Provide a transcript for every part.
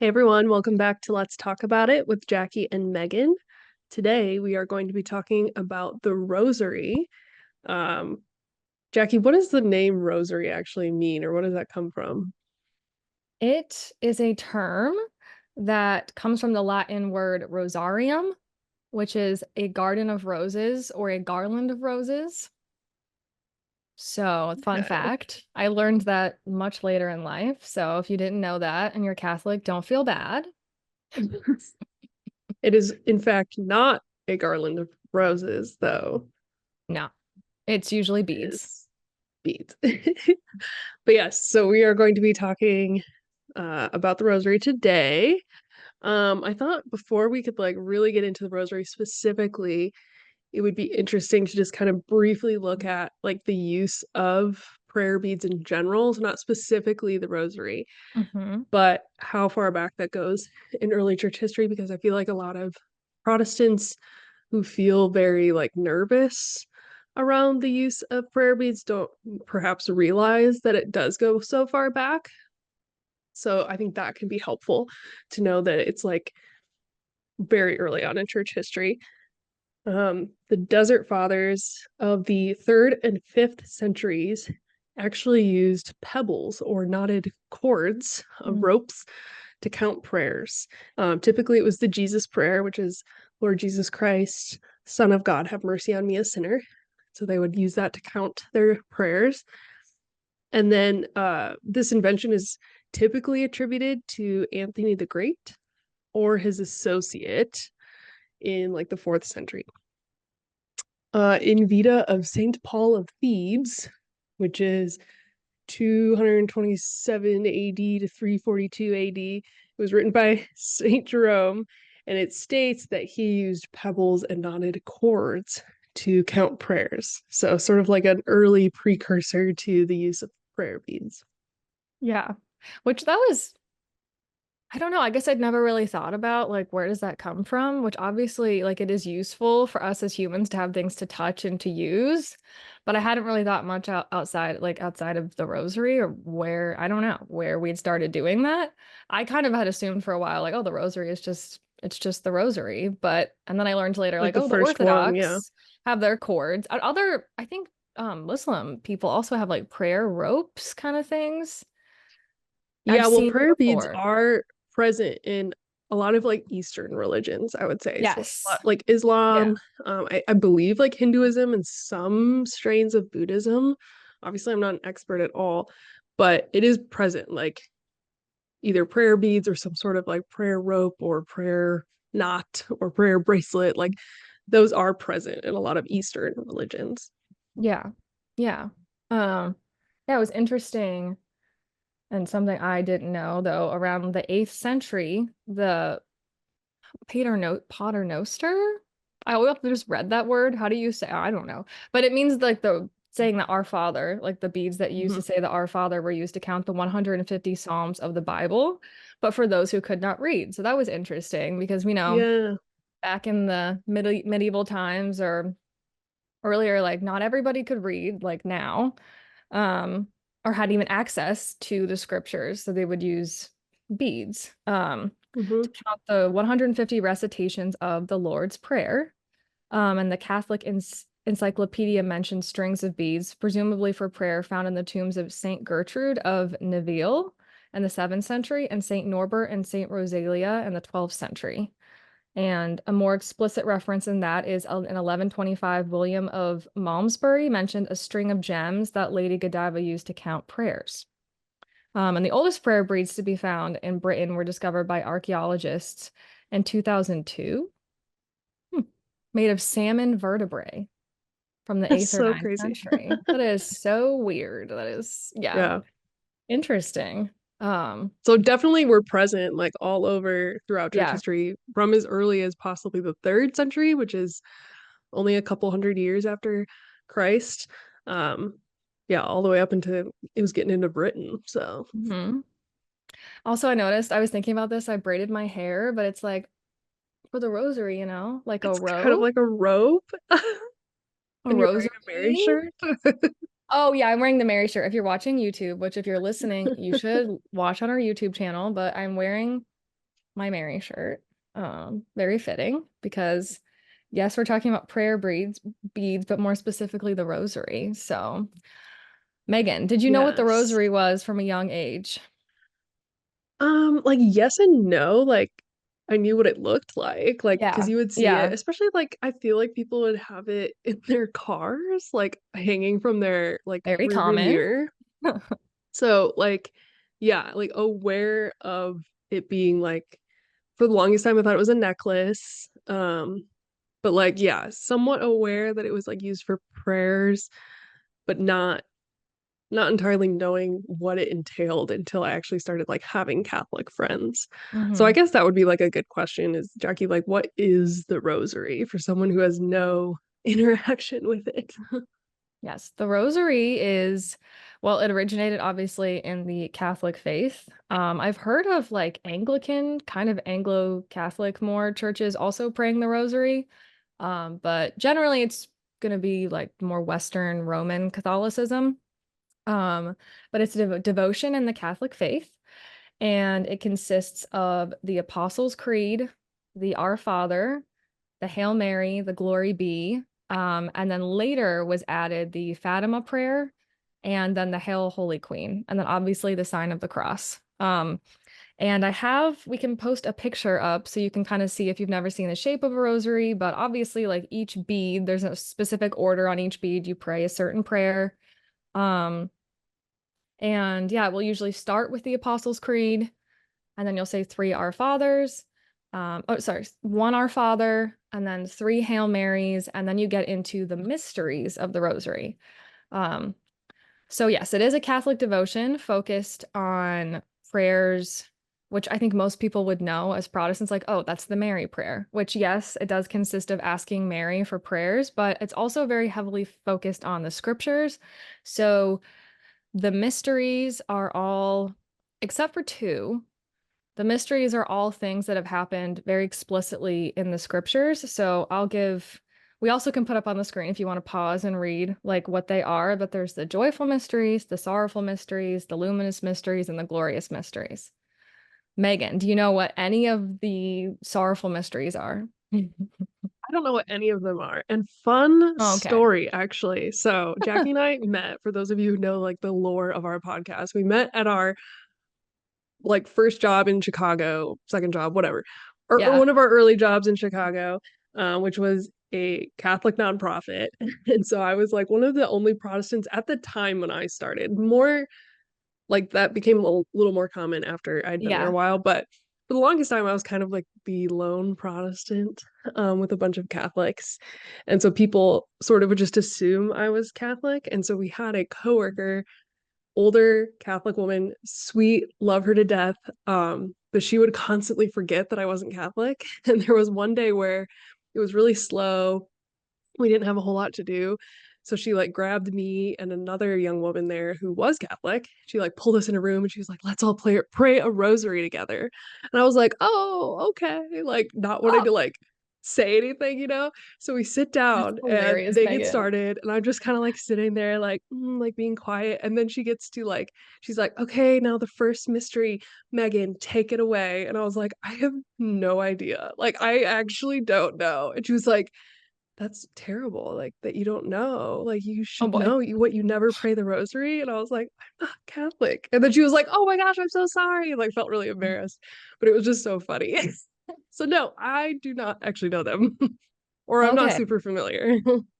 Hey everyone, welcome back to Let's Talk About It with Jackie and Megan. Today we are going to be talking about the Rosary. Um, Jackie, what does the name Rosary actually mean, or what does that come from? It is a term that comes from the Latin word rosarium, which is a garden of roses or a garland of roses. So, fun Okay. fact, I learned that much later in life. So, if you didn't know that and you're Catholic, don't feel bad. It is, in fact, not a garland of roses, though. No, it's usually It beads. is beads. But yes, so we are going to be talking about the Rosary today. I thought before we could like really get into the Rosary specifically, it would be interesting to just kind of briefly look at like the use of prayer beads in general, so not specifically the rosary, Hmm. but how far back that goes in early church history, because I feel like a lot of Protestants who feel very like nervous around the use of prayer beads don't perhaps realize that it does go so far back. So I think that can be helpful to know that it's like very early on in church history. The Desert Fathers of the third and fifth centuries actually used pebbles or knotted cords of ropes to count prayers. Typically, it was the Jesus prayer, which is Lord Jesus Christ, Son of God, have mercy on me, a sinner. So they would use that to count their prayers. And then this invention is typically attributed to Anthony the Great or his associate in like the fourth century. In Vita of Saint Paul of Thebes, which is 227 AD to 342 AD. It was written by Saint Jerome, and it states that he used pebbles and knotted cords to count prayers. So, sort of like an early precursor to the use of prayer beads. Yeah. Which that was I don't know. I guess I'd never really thought about like where does that come from, which obviously like it is useful for us as humans to have things to touch and to use, but I hadn't really thought much outside of the rosary or where I don't know where we'd started doing that. I kind of had assumed for a while like oh the rosary is just it's just the rosary, but and then I learned later Like like the oh the first one, yeah. Orthodox have their cords. Other I think Muslim people also have like prayer ropes kind of things. I've Yeah, well, seen prayer beads before. are present in a lot of like Eastern religions, I would say. So Yes. like Yeah. Islam, I believe like Hinduism and some strains of Buddhism. Obviously, I'm not an expert at all, but it is present, like either prayer beads or some sort of like prayer rope or prayer knot or prayer bracelet. Like those are present in a lot of Eastern religions. Yeah. Yeah. Um, yeah, it was interesting and something I didn't know though, around the 8th century, the Pater Noster. I always just read that word. How do you say? I don't know. But it means like the saying the Our Father, like the beads that used Mhm. to say the Our Father were used to count the 150 Psalms of the Bible, but for those who could not read. So that was interesting because we know Yeah. back in the medieval times or earlier, like not everybody could read like now, um, or had even access to the scriptures. So they would use beads, to Hmm. count the 150 recitations of the Lord's Prayer. And the Catholic Encyclopedia mentions strings of beads, presumably for prayer, found in the tombs of Saint Gertrude of Neville in the 7th century and Saint Norbert and Saint Rosalia in the 12th century. And a more explicit reference in that is in 1125, William of Malmesbury mentioned a string of gems that Lady Godiva used to count prayers. And the oldest prayer beads to be found in Britain were discovered by archaeologists in 2002, hmm, made of salmon vertebrae from the That's 8th or so ninth crazy. century. That is so weird. That is, yeah, Yeah. interesting. So definitely we're present like all over throughout church Yeah. history from as early as possibly the third century, which is only a couple hundred years after Christ. Um, yeah, all the way up into it was getting into Britain. So Mhm. Also, I noticed I was thinking about this. I braided my hair, but it's like for the rosary, like a it's kind of rope, like a rope. a And you're wearing a Mary rosary. shirt. Oh yeah, I'm wearing the Mary shirt. If you're watching YouTube, which if you're listening, you should watch on our YouTube channel, but I'm wearing my Mary shirt. Very fitting because yes, we're talking about beads, but more specifically the rosary. So, Megan, did you know what the Yes. rosary was from a young age? Like yes and no. Like I knew what it looked like because Yeah. you would see it, Yeah. especially like I feel like people would have it in their cars, like hanging from their like Very rearview common. mirror. So like yeah, like aware of it being like for the longest time I thought it was a necklace. But like yeah, somewhat aware that it was like used for prayers, but not entirely knowing what it entailed until I actually started like having Catholic friends. So I Hmm. guess that would be like a good question is Jackie, like what is the rosary for someone who has no interaction with it? Yes, the rosary is, well, it originated obviously in the Catholic faith. I've heard of like Anglican, kind of Anglo-Catholic more churches also praying the rosary. But generally it's going to be like more Western Roman Catholicism. Um, but it's a devotion in the Catholic faith, and it consists of the Apostles' Creed, the Our Father, the Hail Mary, the Glory Be, and then later was added the Fatima prayer, and then the Hail Holy Queen, and then obviously the sign of the cross. And we can post a picture up so you can kind of see if you've never seen the shape of a rosary, but obviously, like each bead, there's a specific order on each bead. You pray a certain prayer. Um, and yeah, we'll usually start with the Apostles' Creed, and then you'll say three Our Fathers. Oh, sorry, one Our Father, and then three Hail Marys, and then you get into the mysteries of the Rosary. Um, so yes, it is a Catholic devotion focused on prayers, which I think most people would know as Protestants, like, oh, that's the Mary prayer, which yes, it does consist of asking Mary for prayers, but it's also very heavily focused on the scriptures. So the mysteries are all, except for two, the mysteries are all things that have happened very explicitly in the scriptures. So we also can put up on the screen if you want to pause and read like what they are, but there's the joyful mysteries, the sorrowful mysteries, the luminous mysteries, and the glorious mysteries. Megan, do you know what any of the sorrowful mysteries are? I don't know what any of them are. And fun Oh, okay. story, actually. So Jackie and I met, for those of you who know like the lore of our podcast, we met at our like first job in Chicago, second job, whatever, or Yeah. one of our early jobs in Chicago, which was a Catholic nonprofit. And so I was like one of the only Protestants at the time when I started. More like that became a little more common after I'd been there a Yeah. while, but for the longest time I was kind of like the lone Protestant with a bunch of Catholics. And so people sort of would just assume I was Catholic. And so we had a coworker, older Catholic woman, sweet, love her to death. But she would constantly forget that I wasn't Catholic. And there was one day where it was really slow. We didn't have a whole lot to do. So she like grabbed me and another young woman there who was Catholic. She like pulled us in a room and she was like, let's all pray a rosary together. And I was like, oh, okay. Like not wanting Oh, to like say anything, you know? So we sit that's down and hilarious, they get Megan. started and I'm just kind of like sitting there like like being quiet. And then she gets to like, she's like, okay, now the first mystery, Megan, take it away. And I was like, I have no idea. Like I actually don't know. And she was like, that's terrible, like that you don't know, like you Oh should boy. know you never pray the rosary. And I was like, I'm not Catholic. And then she was like, oh my gosh, I'm so sorry, and like felt really embarrassed, but it was just so funny. So no, I do not actually know them or I'm not Okay. super familiar.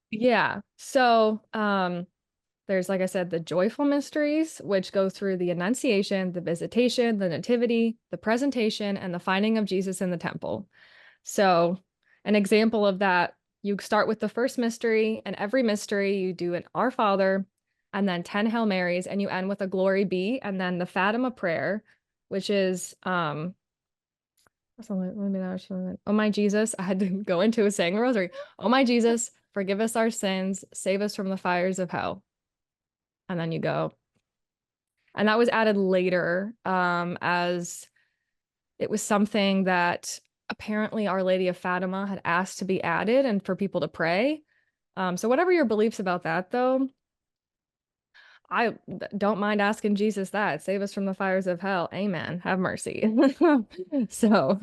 Yeah. So, there's, like I said, the joyful mysteries, which go through the Annunciation, the Visitation, the Nativity, the Presentation, and the finding of Jesus in the temple. So, an example of that, you start with the first mystery, and every mystery you do an Our Father, and then 10 Hail Marys, and you end with a Glory Be, and then the Fatima prayer, which is oh my Jesus, I had to go into a saying the rosary. Oh my Jesus, forgive us our sins, save us from the fires of hell. And then you go. And that was added later, as it was something that apparently Our Lady of Fatima had asked to be added and for people to pray. So whatever your beliefs about that, though, I don't mind asking Jesus that. Save us from the fires of hell. Amen. Have mercy. So,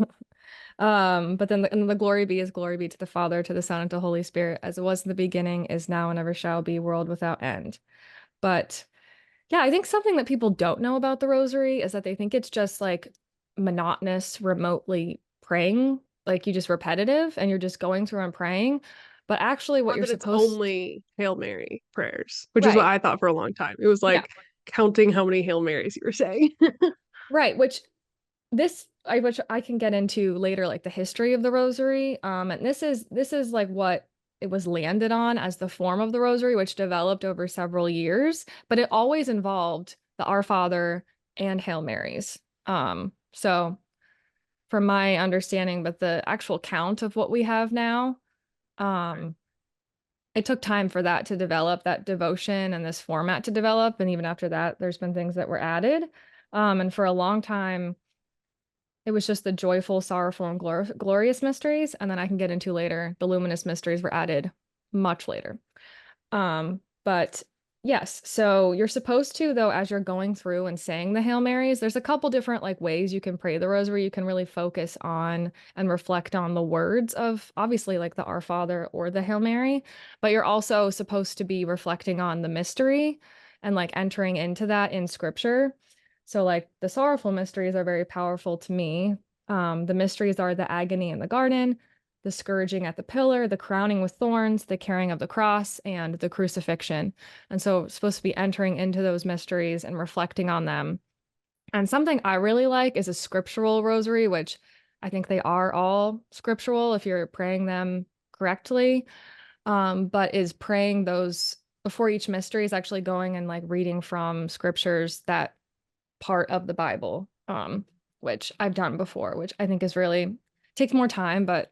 but then and the glory be is glory be to the Father, to the Son, and to the Holy Spirit, as it was in the beginning, is now, and ever shall be, world without end. But yeah, I think something that people don't know about the rosary is that they think it's just like monotonous, remotely praying, like you just repetitive and you're just going through and praying. But actually, what Or you're that it's supposed, only Hail Mary prayers, which is what right? I thought for a long time. It was Yeah, like counting how many Hail Marys you were saying. right. Which I can get into later, like the history of the rosary. And this is like what it was landed on as the form of the rosary, which developed over several years, but it always involved the Our Father and Hail Marys. So from my understanding, but the actual count of what we have now, um, it took time for that to develop, that devotion and this format to develop. And even after that, there's been things that were added. And for a long time, it was just the joyful, sorrowful, and glorious mysteries. And then I can get into later, the luminous mysteries were added much later. But yes, so you're supposed to, though, as you're going through and saying the Hail Marys, there's a couple different like ways you can pray the rosary. You can really focus on and reflect on the words of obviously like the Our Father or the Hail Mary, but you're also supposed to be reflecting on the mystery and like entering into that in scripture. So like the sorrowful mysteries are very powerful to me. The mysteries are the agony in the garden, the scourging at the pillar, the crowning with thorns, the carrying of the cross, and the crucifixion. And so it's supposed to be entering into those mysteries and reflecting on them. And something I really like is a scriptural rosary, which I think they are all scriptural if you're praying them correctly. But is praying those before each mystery is actually going and like reading from scriptures that part of the Bible, which I've done before, which I think is really takes more time, but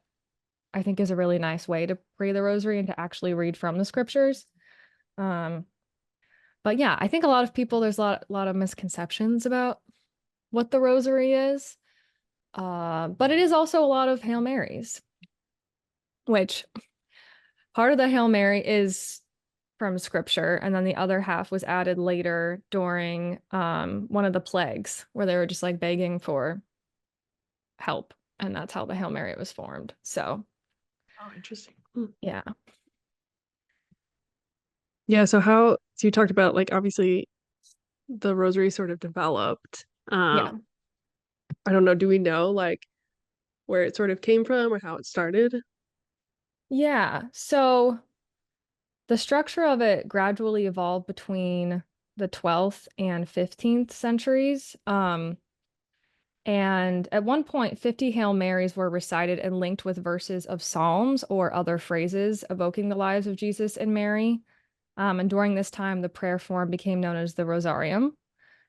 I think is a really nice way to pray the rosary and to actually read from the scriptures. Um, but yeah, I think a lot of people, there's a lot of misconceptions about what the rosary is. But it is also a lot of Hail Marys, which part of the Hail Mary is from scripture, and then the other half was added later during one of the plagues where they were just like begging for help, and that's how the Hail Mary was formed. So Oh, interesting. Hmm. yeah. Yeah, so you talked about like obviously the rosary sort of developed. Yeah. I don't know, do we know like where it sort of came from or how it started? Yeah. So the structure of it gradually evolved between the 12th and 15th centuries. And at one point, 50 Hail Marys were recited and linked with verses of Psalms or other phrases evoking the lives of Jesus and Mary. And during this time, the prayer form became known as the Rosarium.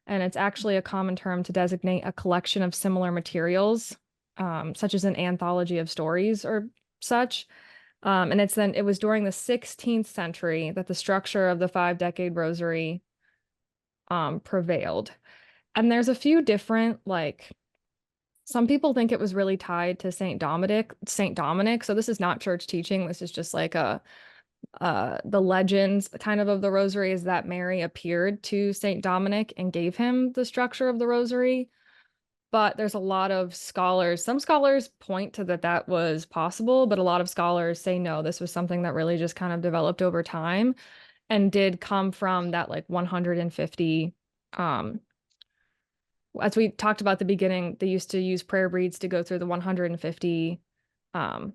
And it's actually a common term to designate a collection of similar materials, such as an anthology of stories or such. And it was during the 16th century that the structure of the 5 decade rosary prevailed. And there's a few different, like, some people think it was really tied to Saint Dominic. So this is not church teaching. This is just like the legends kind of the rosary is that Mary appeared to Saint Dominic and gave him the structure of the rosary. But there's a lot of scholars, some scholars point to that was possible, but a lot of scholars say no, this was something that really just kind of developed over time and did come from that like 150. As we talked about at the beginning, they used to use prayer beads to go through the 150 um,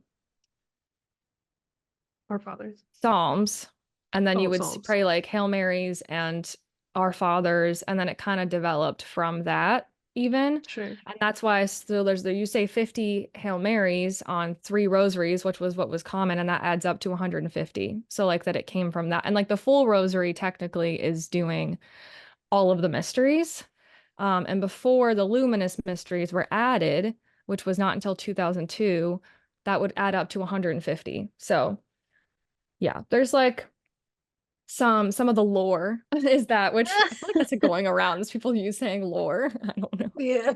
Our fathers. Psalms, and then you Oh, would Psalms. pray like Hail Marys and Our Fathers, and then it kind of developed from that even. Sure. And that's why still you say 50 Hail Marys on 3 rosaries, which was what was common, and that adds up to 150. So like that it came from that. And like the full rosary technically is doing all of the mysteries. And before the luminous mysteries were added, which was not until 2002, that would add up to 150. So yeah, there's like some of the lore is that, which I feel like that's a going around. There's people use saying lore. I don't know. Yeah.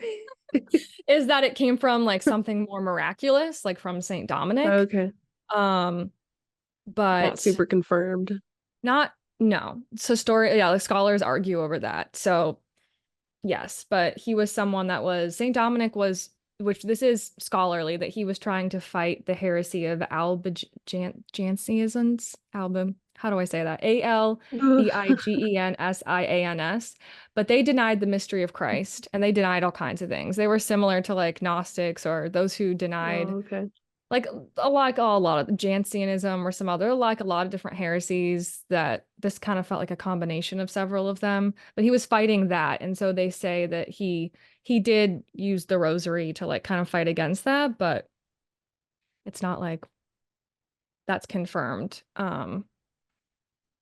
Is that it came from like something more miraculous, like from Saint Dominic. Okay. Um, Not but super confirmed. not No. So the scholars argue over that. So yes, but he was someone that was Saint Dominic was, which this is scholarly, that he was trying to fight the heresy of Albigensians. How do I say that? Albigenscians, but they denied the mystery of Christ and they denied all kinds of things. They were similar to like Gnostics or those who denied Oh, okay. like a lot of Jansenism or some other like a lot of different heresies that this kind of felt like a combination of several of them. But he was fighting that, and so they say that he did use the rosary to like kind of fight against that, but it's not like that's confirmed.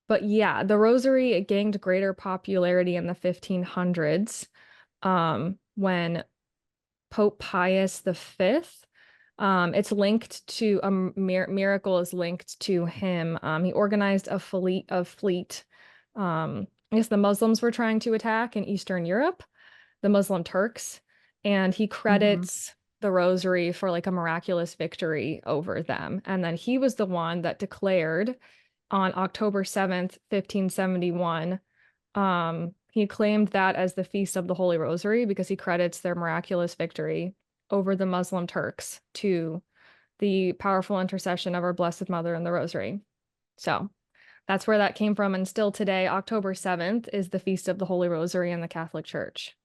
But yeah, the rosary it gained greater popularity in the 1500s when Pope Pius V. It's linked to a miracle is linked to him. He organized a fleet. I guess the Muslims were trying to attack in Eastern Europe, the Muslim Turks, and he Hmm. credits the rosary for like a miraculous victory over them. And then he was the one that declared on October 7th, 1571. He claimed that as the Feast of the Holy Rosary because he credits their miraculous victory over the Muslim Turks to the powerful intercession of our Blessed Mother in the Rosary. So that's where that came from. And still today, October 7th is the Feast of the Holy Rosary in the Catholic Church.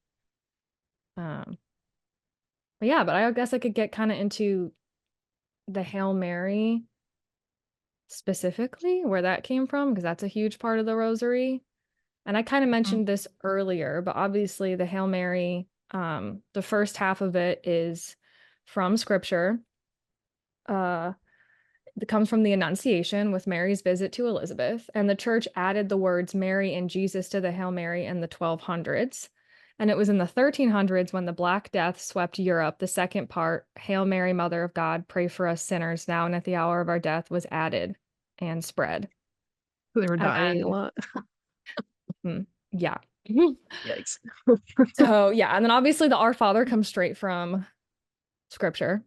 Um, but yeah, but I guess I could get kind of into the Hail Mary specifically, where that came from, because that's a huge part of the Rosary. And I kind of Mhm. mentioned this earlier, but obviously the Hail Mary, the first half of it is from scripture. Uh, it comes from the Annunciation with Mary's visit to Elizabeth, and the church added the words Mary and Jesus to the Hail Mary in the 1200s. And it was in the 1300s when the Black Death swept Europe, the second part, Hail Mary, Mother of God, pray for us sinners now and at the hour of our death, was added and spread. They were And dying a then, lot. yeah. Yikes. So, yeah. And then obviously the Our Father comes straight from scripture.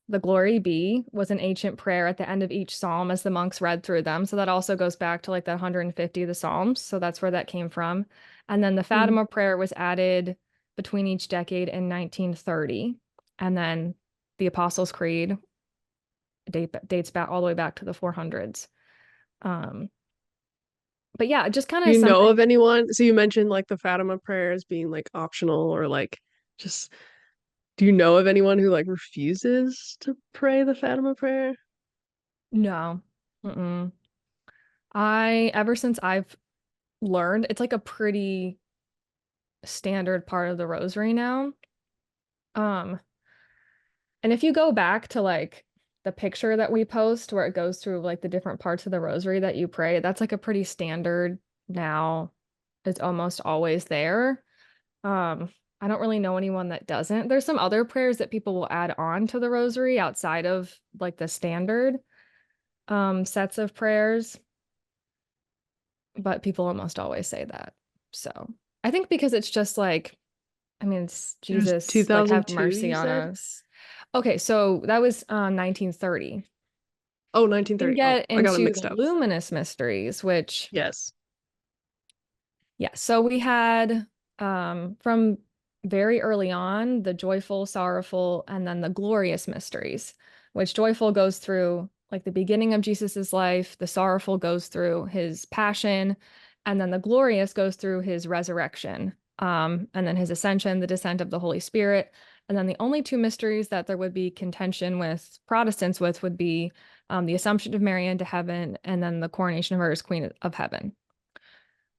The Glory Be was an ancient prayer at the end of each psalm as the monks read through them. So that also goes back to like the 150 of the Psalms. So that's where that came from. And then the Mhm. Fatima prayer was added between each decade in 1930. And then the Apostles' Creed dates back all the way back to the 400s. Um, but yeah, just kind Do of you know something. of anyone? So you mentioned like the Fatima prayers being like optional or like just do you know of anyone who like refuses to pray the Fatima prayer? No. Mm-mm. Ever since I've learned, it's like a pretty standard part of the rosary now. Um, and if you go back to like the picture that we post where it goes through like the different parts of the rosary that you pray, that's like a pretty standard now. It's almost always there. Um, I don't really know anyone that doesn't. There's some other prayers that people will add on to the rosary outside of like the standard sets of prayers, but people almost always say that. So I think because it's just like, I mean, it's It was Jesus, like have 2002, mercy you on said? us. Okay, so that was 1930. Oh, We can 1930. Oh, get I got it into the mixed up. luminous mysteries, which, Yes. yeah, so we had from very early on the joyful, sorrowful, and then the glorious mysteries, which joyful goes through like the beginning of Jesus's life, the sorrowful goes through his passion, and then the glorious goes through his resurrection, and then his ascension, the descent of the Holy Spirit. And then the only two mysteries that there would be contention with Protestants with would be the Assumption of Mary into heaven, and then the coronation of her as Queen of Heaven.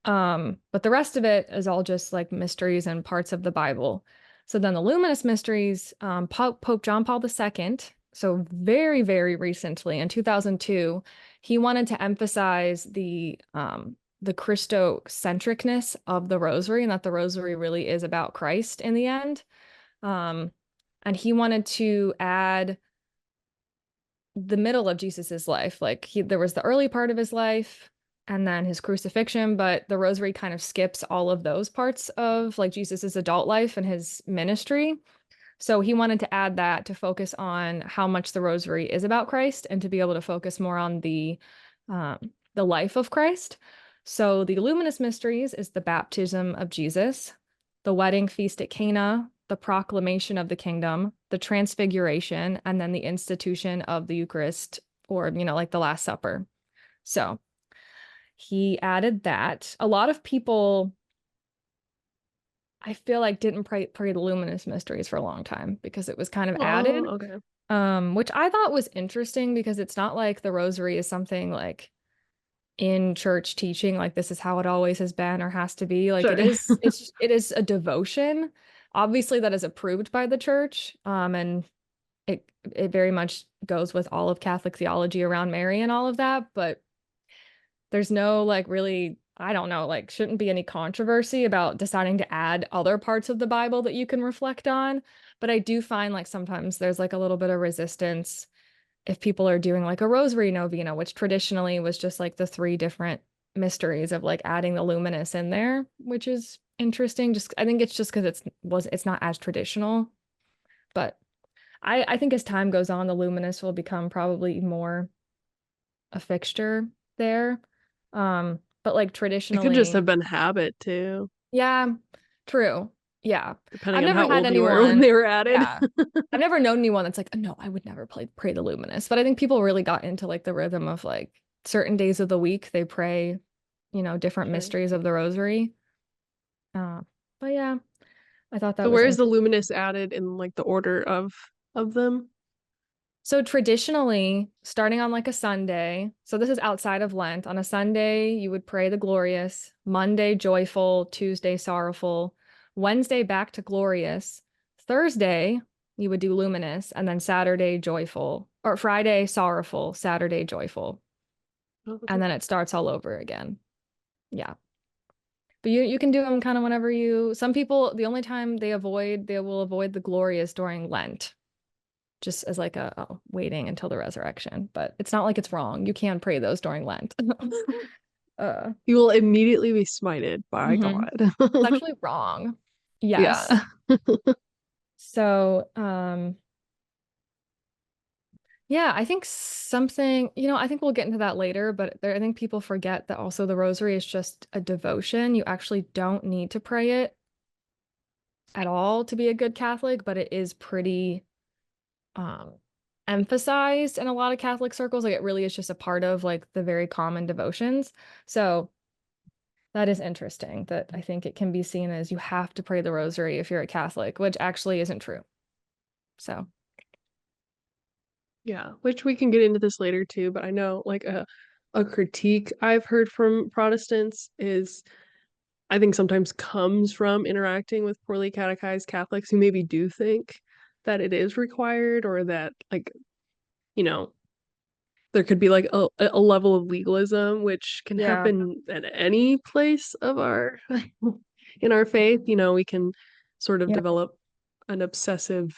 But the rest of it is all just like mysteries and parts of the Bible. So then the luminous mysteries, Pope John Paul II, so very, very recently in 2002, he wanted to emphasize the Christocentricness of the Rosary and that the Rosary really is about Christ in the end. Um, and he wanted to add the middle of Jesus's life. Like there was the early part of his life and then his crucifixion, but the rosary kind of skips all of those parts of like Jesus's adult life and his ministry. So he wanted to add that to focus on how much the rosary is about Christ and to be able to focus more on the life of Christ. So the luminous mysteries is the baptism of Jesus, the wedding feast at Cana, the proclamation of the kingdom, the transfiguration, and then the institution of the Eucharist, or, like the Last Supper. So he added that. A lot of people, I feel like, didn't pray the luminous mysteries for a long time because it was kind of Oh, added, okay. which I thought was interesting because it's not like the rosary is something like in church teaching, like this is how it always has been or has to be. Like Sure. it is a devotion, obviously, that is approved by the church, and it very much goes with all of Catholic theology around Mary and all of that, but there's no like really, I don't know, like shouldn't be any controversy about deciding to add other parts of the Bible that you can reflect on. But I do find like sometimes there's like a little bit of resistance if people are doing like a rosary novena, which traditionally was just like the three different mysteries of like adding the luminous in there, which is interesting. Just I think it's just because it's not as traditional. But I think as time goes on, the luminous will become probably more a fixture there. But like It could just traditionally, have been habit too, yeah, true. Yeah. depending I've on never how had old you were when anyone, they were added. yeah. I've never known anyone that's like, no, I would never pray the luminous. But I think people really got into like the rhythm of like certain days of the week they pray, different Sure. mysteries of the rosary. Uh, but yeah, I thought that So was where is the interesting. luminous added in like the order of them? So traditionally, starting on like a Sunday, so this is outside of Lent, on a Sunday, you would pray the glorious, Monday, joyful, Tuesday, sorrowful, Wednesday, back to glorious, Thursday, you would do luminous, and then Saturday, joyful, or Friday, sorrowful, Saturday, joyful. Oh, And okay. then it starts all over again. Yeah. But you can do them kind of whenever some people, the only time they will avoid the glorious during Lent just as like a oh, waiting until the resurrection. But it's not like it's wrong. You can pray those during Lent. uh, You will immediately be smited by mhm. God. It's actually wrong. Yes. Yeah. So, yeah, I think I think we'll get into that later, but I think people forget that also the rosary is just a devotion. You actually don't need to pray it at all to be a good Catholic, but it is pretty um emphasized in a lot of Catholic circles. Like it really is just a part of like the very common devotions. So that is interesting that I think it can be seen as you have to pray the rosary if you're a Catholic, which actually isn't true. So, Yeah, which we can get into this later too, but I know like a critique I've heard from Protestants is I think sometimes comes from interacting with poorly catechized Catholics who maybe do think that it is required or that like, you know, there could be like a level of legalism which can yeah, happen at any place of our in our faith. We can sort of you know, develop an obsessive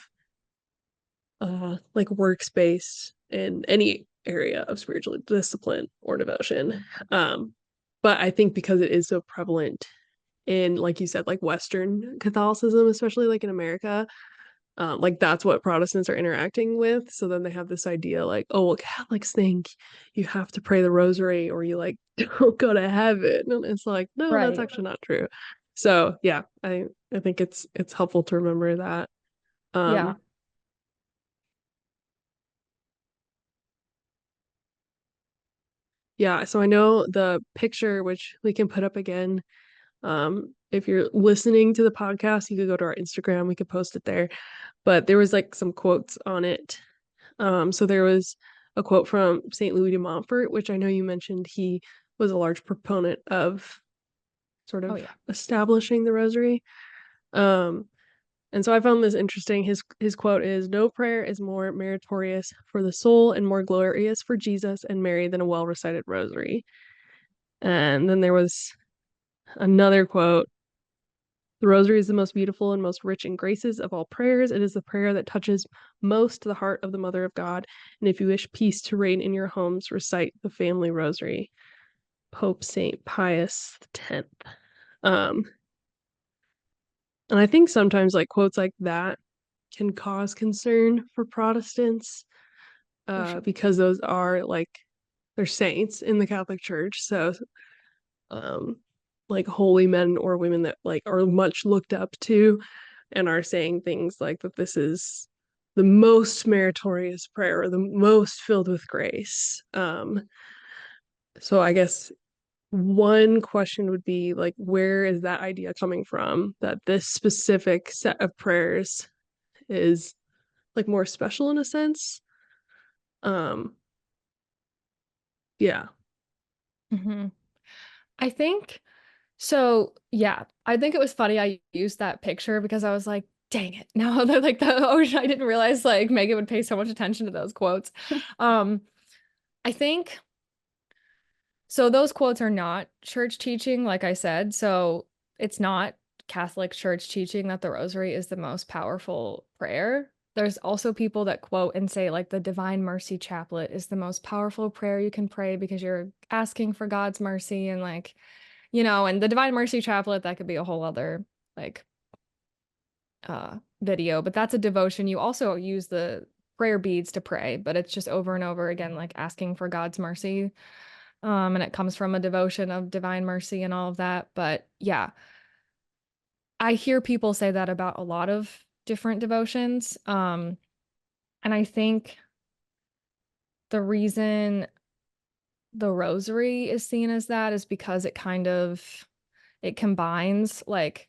like workspace in any area of spiritual discipline or devotion. But I think because it is so prevalent in, like you said, like Western Catholicism, especially like in America, like that's what Protestants are interacting with. So then they have this idea like, oh, well, Catholics think you have to pray the rosary or you like don't go to heaven. And it's like, no, that's right. actually not true. So yeah, I think it's helpful to remember that. Yeah. Um, yeah, so I know the picture, which we can put up again. If you're listening to the podcast, you could go to our Instagram, we could post it there. But there was like some quotes on it. So there was a quote from St. Louis de Montfort, which I know you mentioned he was a large proponent of sort Oh of yeah, establishing the rosary. Um, and so I found this interesting. His quote is, "No prayer is more meritorious for the soul and more glorious for Jesus and Mary than a well recited rosary." And then there was another quote: "The rosary is the most beautiful and most rich in graces of all prayers. It is the prayer that touches most the heart of the Mother of God. And if you wish peace to reign in your homes, recite the family rosary." Pope St. Pius X. Um, and I think sometimes like quotes like that can cause concern for Protestants, for sure. because those are like they're saints in the Catholic Church. So like holy men or women that like are much looked up to and are saying things like that this is the most meritorious prayer or the most filled with grace. So I guess one question would be like, where is that idea coming from that this specific set of prayers is like more special in a sense? Um, yeah, Mhm. I think so. Yeah, I think it was funny I used that picture because I was like, dang it. No, they're like the ocean. I didn't realize like Megan would pay so much attention to those quotes. Um, I think so. Those quotes are not church teaching, like I said. So it's not Catholic church teaching that the rosary is the most powerful prayer. There's also people that quote and say, like, the Divine Mercy Chaplet is the most powerful prayer you can pray because you're asking for God's mercy. And, like, and the Divine Mercy Chaplet, that could be a whole other, like, video, but that's a devotion. You also use the prayer beads to pray, but it's just over and over again, like asking for God's mercy. And it comes from a devotion of divine mercy and all of that. But yeah, I hear people say that about a lot of different devotions. And I think the reason the rosary is seen as that is because it combines like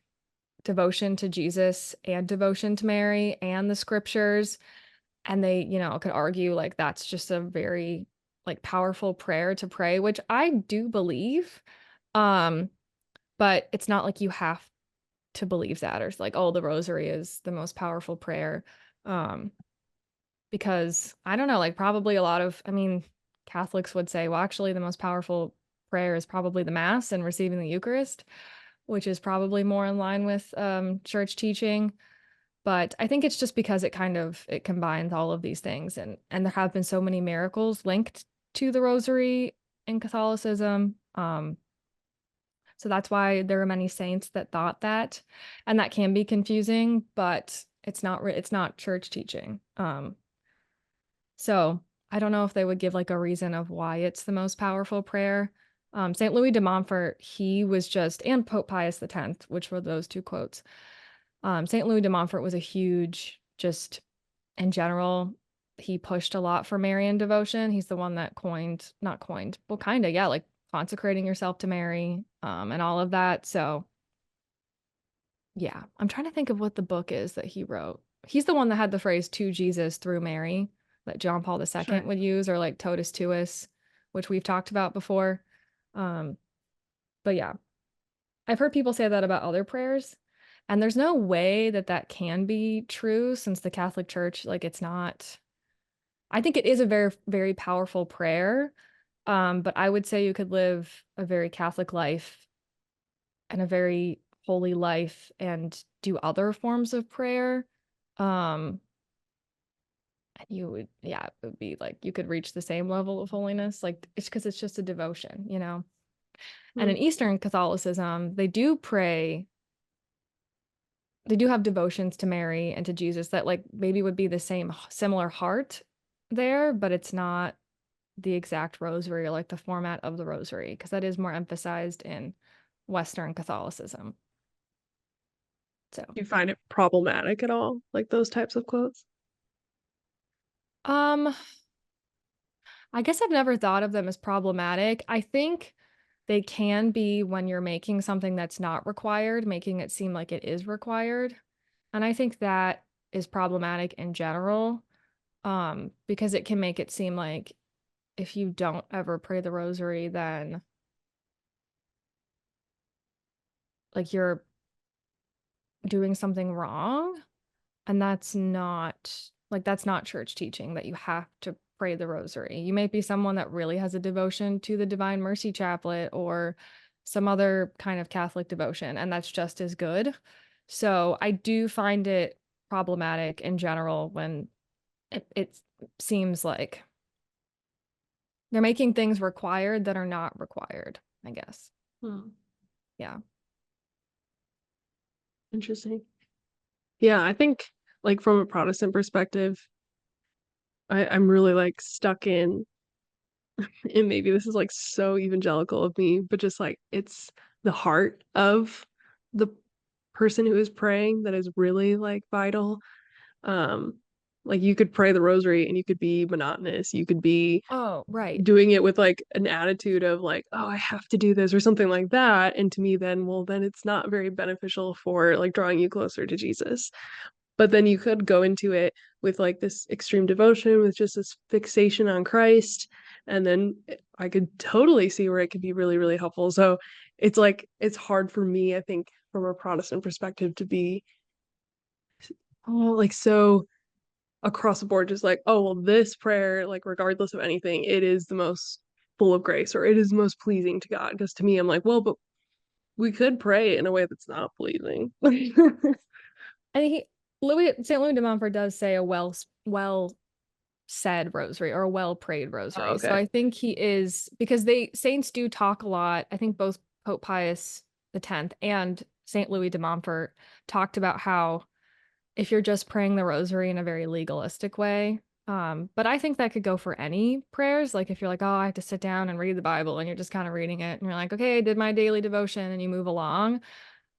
devotion to Jesus and devotion to Mary and the scriptures. And they, could argue like that's just a very like powerful prayer to pray, which I do believe. Um, but it's not like you have to believe that or it's like, oh, the rosary is the most powerful prayer. Um, because I don't know, like probably a lot of, I mean, Catholics would say, well, actually, the most powerful prayer is probably the Mass and receiving the Eucharist, which is probably more in line with church teaching. But I think it's just because it combines all of these things and there have been so many miracles linked to the rosary in Catholicism. So that's why there are many saints that thought that, and that can be confusing, but it's not church teaching. So I don't know if they would give like a reason of why it's the most powerful prayer. St. Louis de Montfort, he was just, and Pope Pius X, which were those two quotes. St. Louis de Montfort was a huge, just in general, he pushed a lot for Marian devotion. He's the one that not coined, well, kind of, yeah, like consecrating yourself to Mary, and all of that. So yeah, I'm trying to think of what the book is that he wrote. He's the one that had the phrase to Jesus through Mary that John Paul II sure. would use, or like totus tuus, which we've talked about before. Um, but yeah, I've heard people say that about other prayers, and there's no way that that can be true since the Catholic Church, like it's not. I think it is a very, very powerful prayer. But I would say you could live a very Catholic life and a very holy life and do other forms of prayer. Um, and you would, yeah, it would be like you could reach the same level of holiness. Like it's because it's just a devotion. And in Hmm. Eastern Catholicism, they do have devotions to Mary and to Jesus that like maybe would be the same similar heart there, but it's not the exact rosary or like the format of the rosary because that is more emphasized in Western Catholicism. So, Do you find it problematic at all, like those types of quotes? um, I guess I've never thought of them as problematic. I think they can be when you're making something that's not required, making it seem like it is required. And I think that is problematic in general, because it can make it seem like if you don't ever pray the rosary, then like you're doing something wrong. And that's not church teaching that you have to pray the rosary. You may be someone that really has a devotion to the Divine Mercy Chaplet or some other kind of Catholic devotion, and that's just as good. So I do find it problematic in general when it seems like they're making things required that are not required, I guess. Hmm. Yeah. Interesting. Yeah, I think like from a Protestant perspective, I'm really like stuck in and maybe this is like so evangelical of me, but just like it's the heart of the person who is praying that is really like vital. Um, like you could pray the rosary and you could be monotonous. You could be Oh, right. doing it with like an attitude of like, oh, I have to do this or something like that. And to me, then, well, then it's not very beneficial for like drawing you closer to Jesus. But then you could go into it with like this extreme devotion, with just this fixation on Christ. And then I could totally see where it could be really, really helpful. So it's like, it's hard for me, I think, from a Protestant perspective to be like so across the board, just like, oh, well, this prayer, like, regardless of anything, it is the most full of grace or it is most pleasing to God. Because to me, I'm like, well, but we could pray in a way that's not pleasing. And St. Louis de Montfort does say a well said rosary or a well prayed Oh, rosary. So okay. I think he is, because they saints do talk a lot. I think both Pope Pius X and St. Louis de Montfort talked about how if you're just praying the rosary in a very legalistic way. But I think that could go for any prayers. Like if you're like, oh, I have to sit down and read the Bible, and you're just kind of reading it, and you're like, okay, I did my daily devotion, and you move along.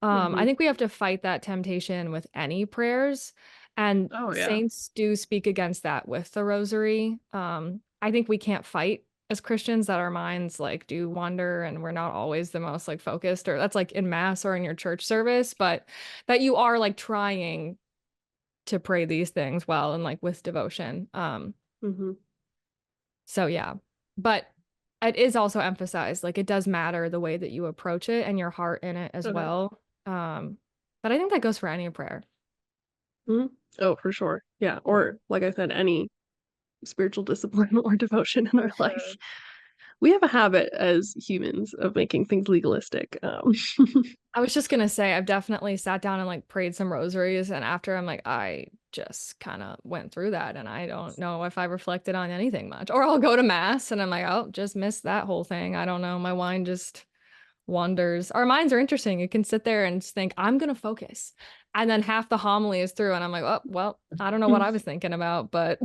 I Hmm. think we have to fight that temptation with any prayers, and Oh, yeah. saints do speak against that with the rosary. I think we can't fight as Christians that our minds like do wander and we're not always the most like focused, or that's like in mass or in your church service, but that you are like trying to pray these things well and like with devotion. Hmm. So yeah, but it is also emphasized like it does matter the way that you approach it and your heart in it as Okay. well. But I think that goes for any prayer. Hmm. Oh, for sure. Yeah. Yeah, Or, like I said, any spiritual discipline or devotion in for our life. sure. We have a habit as humans of making things legalistic. I was just gonna say I've definitely sat down and like prayed some rosaries, and after I'm like, I just kind of went through that and I don't know if I reflected on anything much. Or I'll go to mass and I'm like, oh, just missed that whole thing. I don't know. My mind just wanders. Our minds are interesting. You can sit there and just think, I'm gonna focus. And then half the homily is through, and I'm like, oh, well, I don't know what I was thinking about, but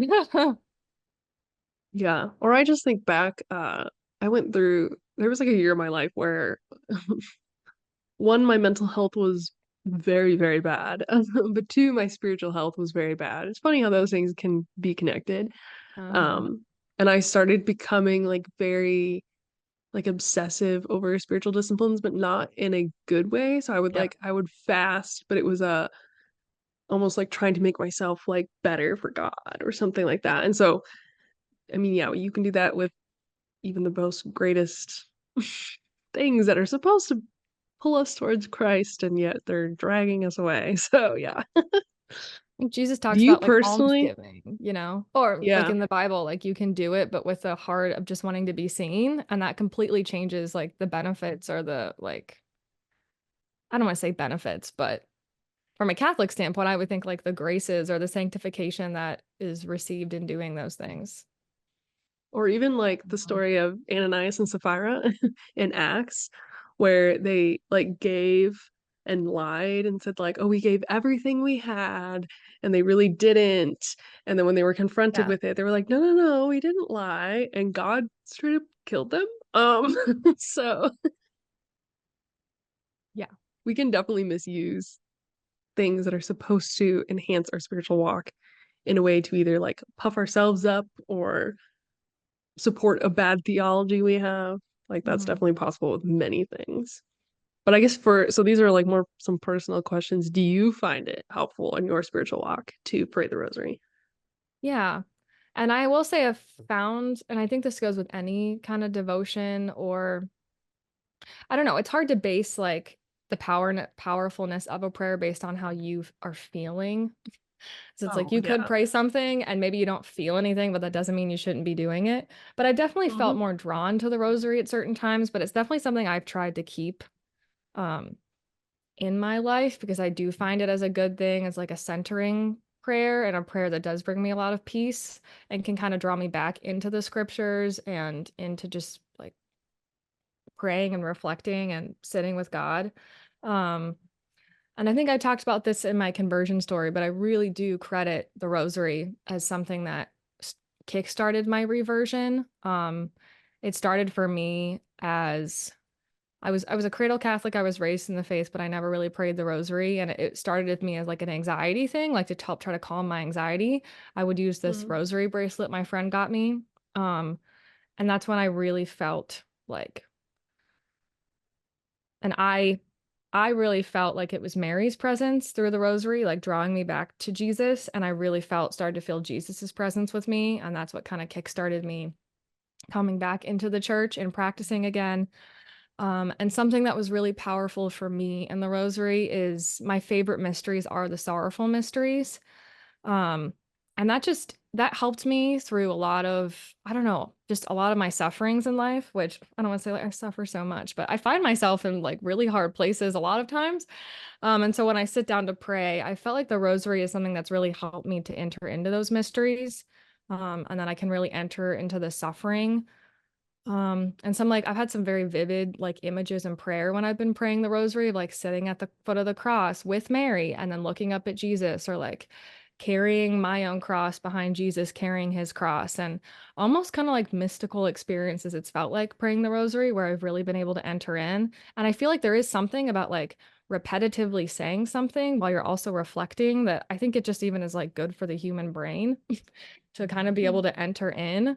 Yeah. Or I just think back, I went through, there was like a year of my life where one, my mental health was very, very bad. But two, my spiritual health was very bad. It's funny how those things can be connected. uh-huh. Um, and I started becoming like very like obsessive over spiritual disciplines, but not in a good way. So Yep. I would fast, but it was almost like trying to make myself like better for God or something like that. And so, I mean, yeah, you can do that with even the most greatest things that are supposed to pull us towards Christ, and yet they're dragging us away. So, yeah. Jesus Do talks you about like personally? almsgiving, you know, or like Yeah. in the Bible, like you can do it, but with a heart of just wanting to be seen. And that completely changes like the benefits or the like, I don't want to say benefits, but from a Catholic standpoint, I would think like the graces or the sanctification that is received in doing those things. Or even like the story of Ananias and Sapphira in Acts, where they like gave and lied and said like, "Oh, we gave everything we had," and they really didn't. And then when they were confronted Yeah. with it, they were like, "No, no, no, we didn't lie," and God straight up killed them. So Yeah. we can definitely misuse things that are supposed to enhance our spiritual walk in a way to either like puff ourselves up or support a bad theology we have. Like that's Mhm. definitely possible with many things. But I guess for so these are like more some personal questions. Do you find it helpful in your spiritual walk to pray the rosary? Yeah. And I will say I've found, and I think this goes with any kind of devotion or I don't know, it's hard to base like the powerfulness of a prayer based on how you are feeling. So it's like Oh, you could yeah. pray something and maybe you don't feel anything, but that doesn't mean you shouldn't be doing it. But I've definitely felt Hmm. more drawn to the rosary at certain times, but it's definitely something I've tried to keep um in my life because I do find it as a good thing, as like a centering prayer and a prayer that does bring me a lot of peace and can kind of draw me back into the scriptures and into just like praying and reflecting and sitting with God. Um, and I think I talked about this in my conversion story, but I really do credit the rosary as something that kickstarted my reversion. it started for me as I was a cradle Catholic. I was raised in the faith, but I never really prayed the rosary. And it started with me as like an anxiety thing, like to help try to calm my anxiety. I would use this Mm. rosary bracelet my friend got me. Um, and that's when I really felt like, and I really felt like it was Mary's presence through the rosary, like drawing me back to Jesus. And I really started to feel Jesus's presence with me. And that's what kind of kickstarted me coming back into the church and practicing again. And something that was really powerful for me in the rosary is my favorite mysteries are the sorrowful mysteries. Um, and that helped me through a lot of, I don't know, just a lot of my sufferings in life, which I don't want to say like I suffer so much, but I find myself in like really hard places a lot of times. And so when I sit down to pray, I felt like the rosary is something that's really helped me to enter into those mysteries. And then I can really enter into the suffering and some like I've had some very vivid like images in prayer when I've been praying the rosary, like sitting at the foot of the cross with Mary and then looking up at Jesus, or like carrying my own cross behind Jesus, carrying his cross, and almost kind of like mystical experiences it's felt like praying the rosary where I've really been able to enter in. And I feel like there is something about like repetitively saying something while you're also reflecting that I think it just even is like good for the human brain to kind of be able Mm. to enter in.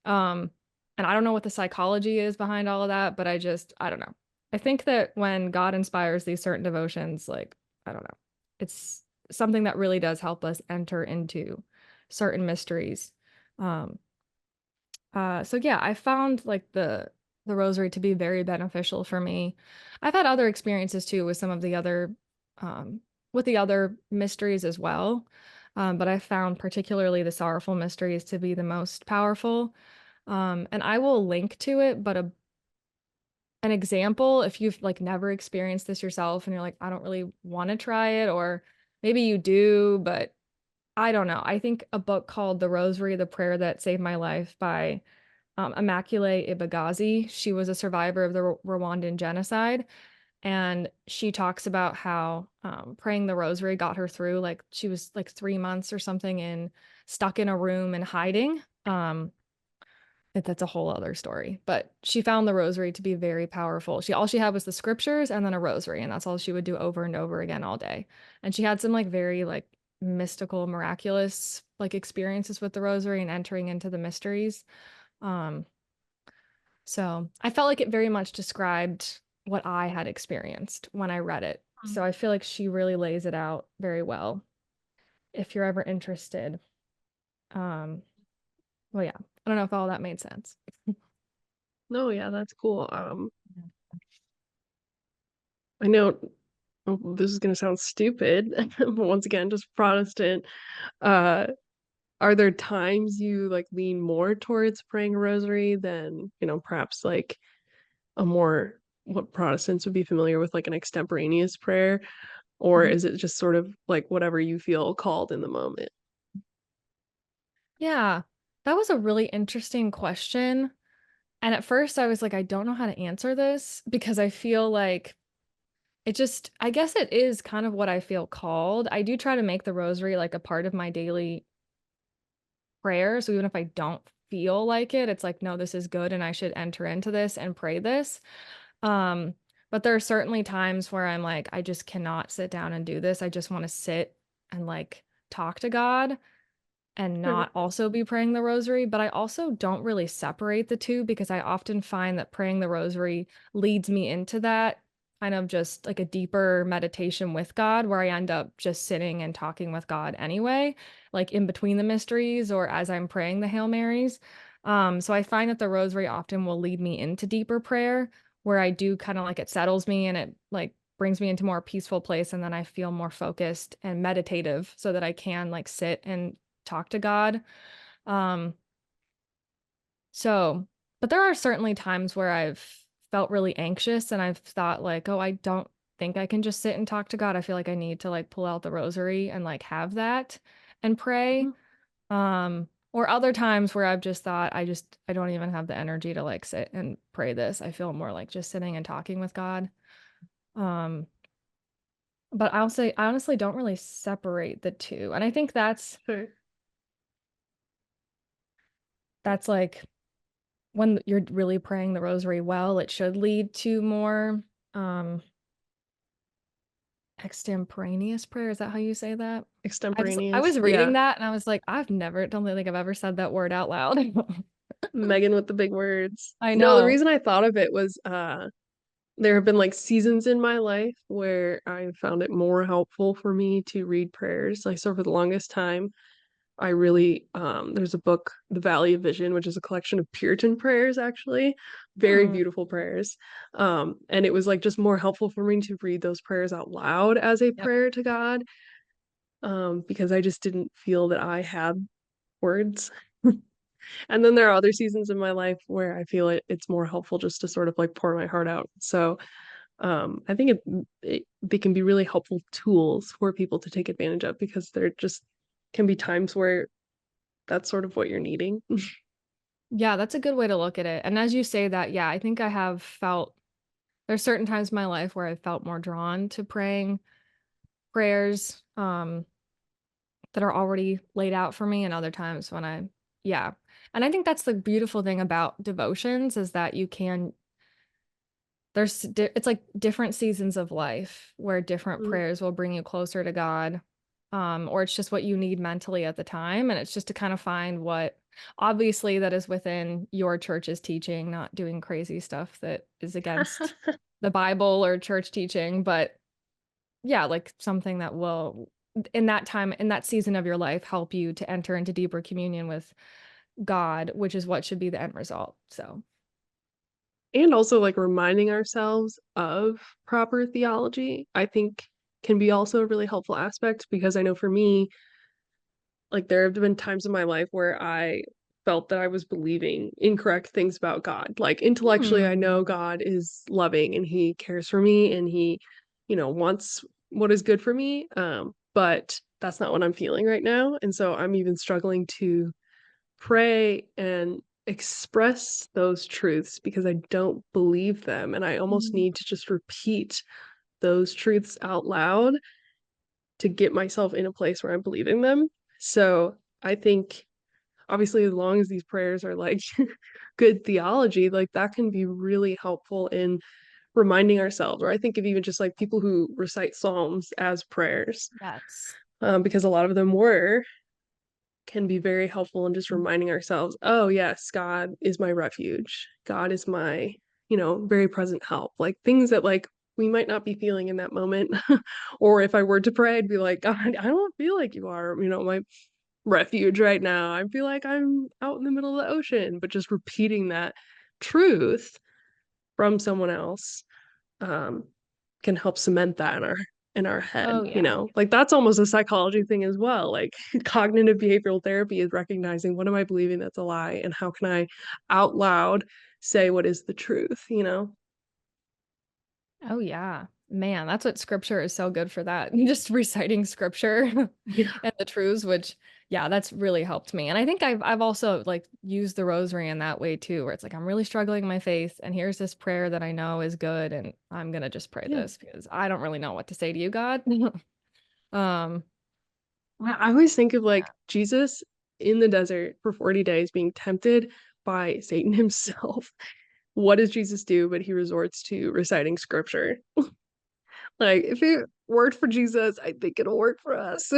Um, and I don't know what the psychology is behind all of that, but I don't know. I think that when God inspires these certain devotions, like, I don't know, it's something that really does help us enter into certain mysteries. Um, so yeah, I found like the rosary to be very beneficial for me. I've had other experiences too with some of the other um with the other mysteries as well. But I found particularly the sorrowful mysteries to be the most powerful. And I will link to it, but an example, if you've like never experienced this yourself and you're like, I don't really want to try it, or maybe you do, but I don't know. I think a book called The Rosary, The Prayer That Saved My Life by Immaculée Ibagazi. She was a survivor of the Rwandan genocide. And she talks about how praying the rosary got her through. Like she was like 3 months or something in stuck in a room and hiding. That's a whole other story. But she found the rosary to be very powerful. All she had was the scriptures and then a rosary, and that's all she would do over and over again all day. And she had some like very like mystical, miraculous like experiences with the rosary and entering into the mysteries. Um, so I felt like it very much described what I had experienced when I read it. So I feel like she really lays it out very well if you're ever interested. Um, well, yeah, I don't know if all that made sense. No, yeah, that's cool. I know this is gonna sound stupid, but once again, just Protestant. Uh, are there times you like lean more towards praying a rosary than, perhaps like a more what Protestants would be familiar with, like an extemporaneous prayer? Or Mhm. is it just sort of like whatever you feel called in the moment? Yeah, that was a really interesting question. And at first I was like, I don't know how to answer this because I feel like I guess it is kind of what I feel called. I do try to make the rosary like a part of my daily prayer. So even if I don't feel like it, it's like, no, this is good and I should enter into this and pray this. Um, but there are certainly times where I'm like, I just cannot sit down and do this. I just want to sit and like talk to God and Sure. not also be praying the rosary. But I also don't really separate the two because I often find that praying the rosary leads me into that kind of just like a deeper meditation with God, where I end up just sitting and talking with God anyway, like in between the mysteries or as I'm praying the Hail Marys. So I find that the rosary often will lead me into deeper prayer where I do kind of like it settles me and it like brings me into more peaceful place, and then I feel more focused and meditative so that I can like sit and talk to God. Um, so, but there are certainly times where I've felt really anxious and I've thought like, oh, I don't think I can just sit and talk to God. I feel like I need to like pull out the rosary and like have that and pray. Mhm. Or other times where I've just thought I don't even have the energy to like sit and pray this. I feel more like just sitting and talking with God. Um, but I'll say I honestly don't really separate the two. And I think Sure. that's like when you're really praying the rosary well, it should lead to more um extemporaneous prayer. Is that how you say that? I Extemporaneous. was reading Yeah. that and I was like, don't think I've ever said that word out loud. Megan with the big words. I No, the know. reason I thought of it was there have been like seasons in my life where I found it more helpful for me to read prayers. Like so for the longest time, I really there's a book, The Valley of Vision, which is a collection of Puritan prayers actually. Very Hmm. beautiful prayers. And it was like just more helpful for me to read those prayers out loud as a Yep. prayer to God. Because I just didn't feel that I had words. And then there are other seasons in my life where I feel it's more helpful just to sort of like pour my heart out. So I think they can be really helpful tools for people to take advantage of because there just can be times where that's sort of what you're needing. Yeah, that's a good way to look at it. And as you say that, yeah, I think I have felt there's certain times in my life where I felt more drawn to praying prayers that are already laid out for me, and other times when yeah. And I think that's the beautiful thing about devotions is that you can it's like different seasons of life where different Mm. prayers will bring you closer to God. Or it's just what you need mentally at the time. And it's just to kind of find what obviously that is within your church's teaching, not doing crazy stuff that is against the Bible or church teaching, but yeah, like something that will in that time, in that season of your life, help you to enter into deeper communion with God, which is what should be the end result. So, And also like reminding ourselves of proper theology, I think can be also a really helpful aspect because I know for me, like there have been times in my life where I felt that I was believing incorrect things about God. Like intellectually, I hmm. know God is loving and he cares for me and he, wants what is good for me. But that's not what I'm feeling right now. And so I'm even struggling to pray and express those truths because I don't believe them. And I almost need to just repeat those truths out loud to get myself in a place where I'm believing them. So I think obviously as long as these prayers are like good theology, like that can be really helpful in reminding ourselves. Or I think of even just like people who recite psalms as prayers, Yes. because a lot of them were can be very helpful in just reminding ourselves, oh yes, God is my refuge, God is my very present help, like things that like we might not be feeling in that moment. Or if I were to pray, I'd be like, God, I don't feel like you are my refuge right now. I feel like I'm out in the middle of the ocean, but just repeating that truth from someone else um, can help cement that in our head, Oh, yeah. like that's almost a psychology thing as well. Like cognitive behavioral therapy is recognizing what am I believing that's a lie and how can I out loud say what is the truth. Oh, yeah. Man, that's what scripture is so good for that. Just reciting scripture Yeah. and the truths, which, yeah, that's really helped me. And I think I've also like used the rosary in that way too, where it's like I'm really struggling in my faith, and here's this prayer that I know is good, and I'm gonna just pray Yeah. this because I don't really know what to say to you, God. Um, I always think of like yeah. Jesus in the desert for 40 days being tempted by Satan himself. What does Jesus do? But he resorts to reciting scripture. Like, if it worked for Jesus, I think it'll work for us.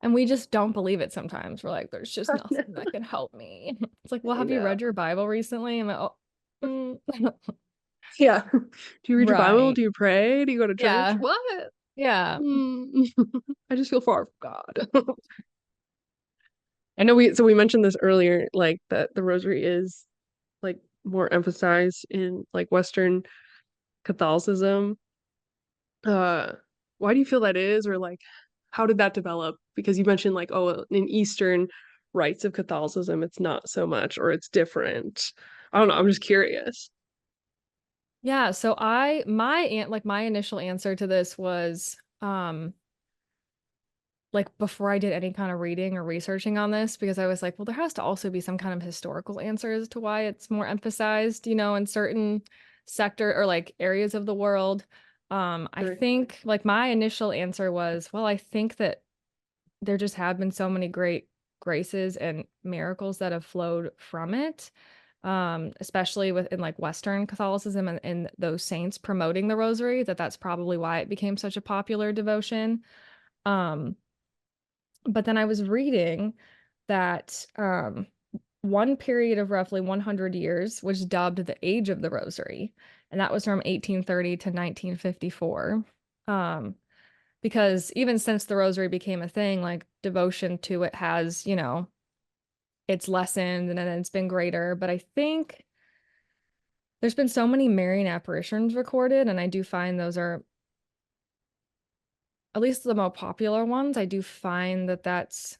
And we just don't believe it sometimes. We're like, there's just nothing that can help me. It's like, well, I have you know. read your Bible recently? I'm like, oh, mm. Yeah. Do you read your Bible? Right. Do you pray? Do you go to church? Yeah. What? Yeah. Mm. I just feel far from God. I know we mentioned this earlier, like that the rosary is like more emphasized in like Western Catholicism. Uh, why do you feel that is, or like how did that develop? Because you mentioned like, oh, in Eastern rites of Catholicism, it's not so much, or it's different. I don't know. I'm just curious. Yeah. So my initial answer to this was like before I did any kind of reading or researching on this, because I was like, well, there has to also be some kind of historical answer as to why it's more emphasized, in certain sector or like areas of the world. I Sure. think like my initial answer was, well, I think that there just have been so many great graces and miracles that have flowed from it, especially within like Western Catholicism and those saints promoting the rosary, that's probably why it became such a popular devotion. Um, but then I was reading that one period of roughly 100 years was dubbed the Age of the Rosary, and that was from 1830 to 1954. Um, because even since the rosary became a thing, like devotion to it has, it's lessened and then it's been greater. But I think there's been so many Marian apparitions recorded, and I do find those are at least the more popular ones. I do find that that's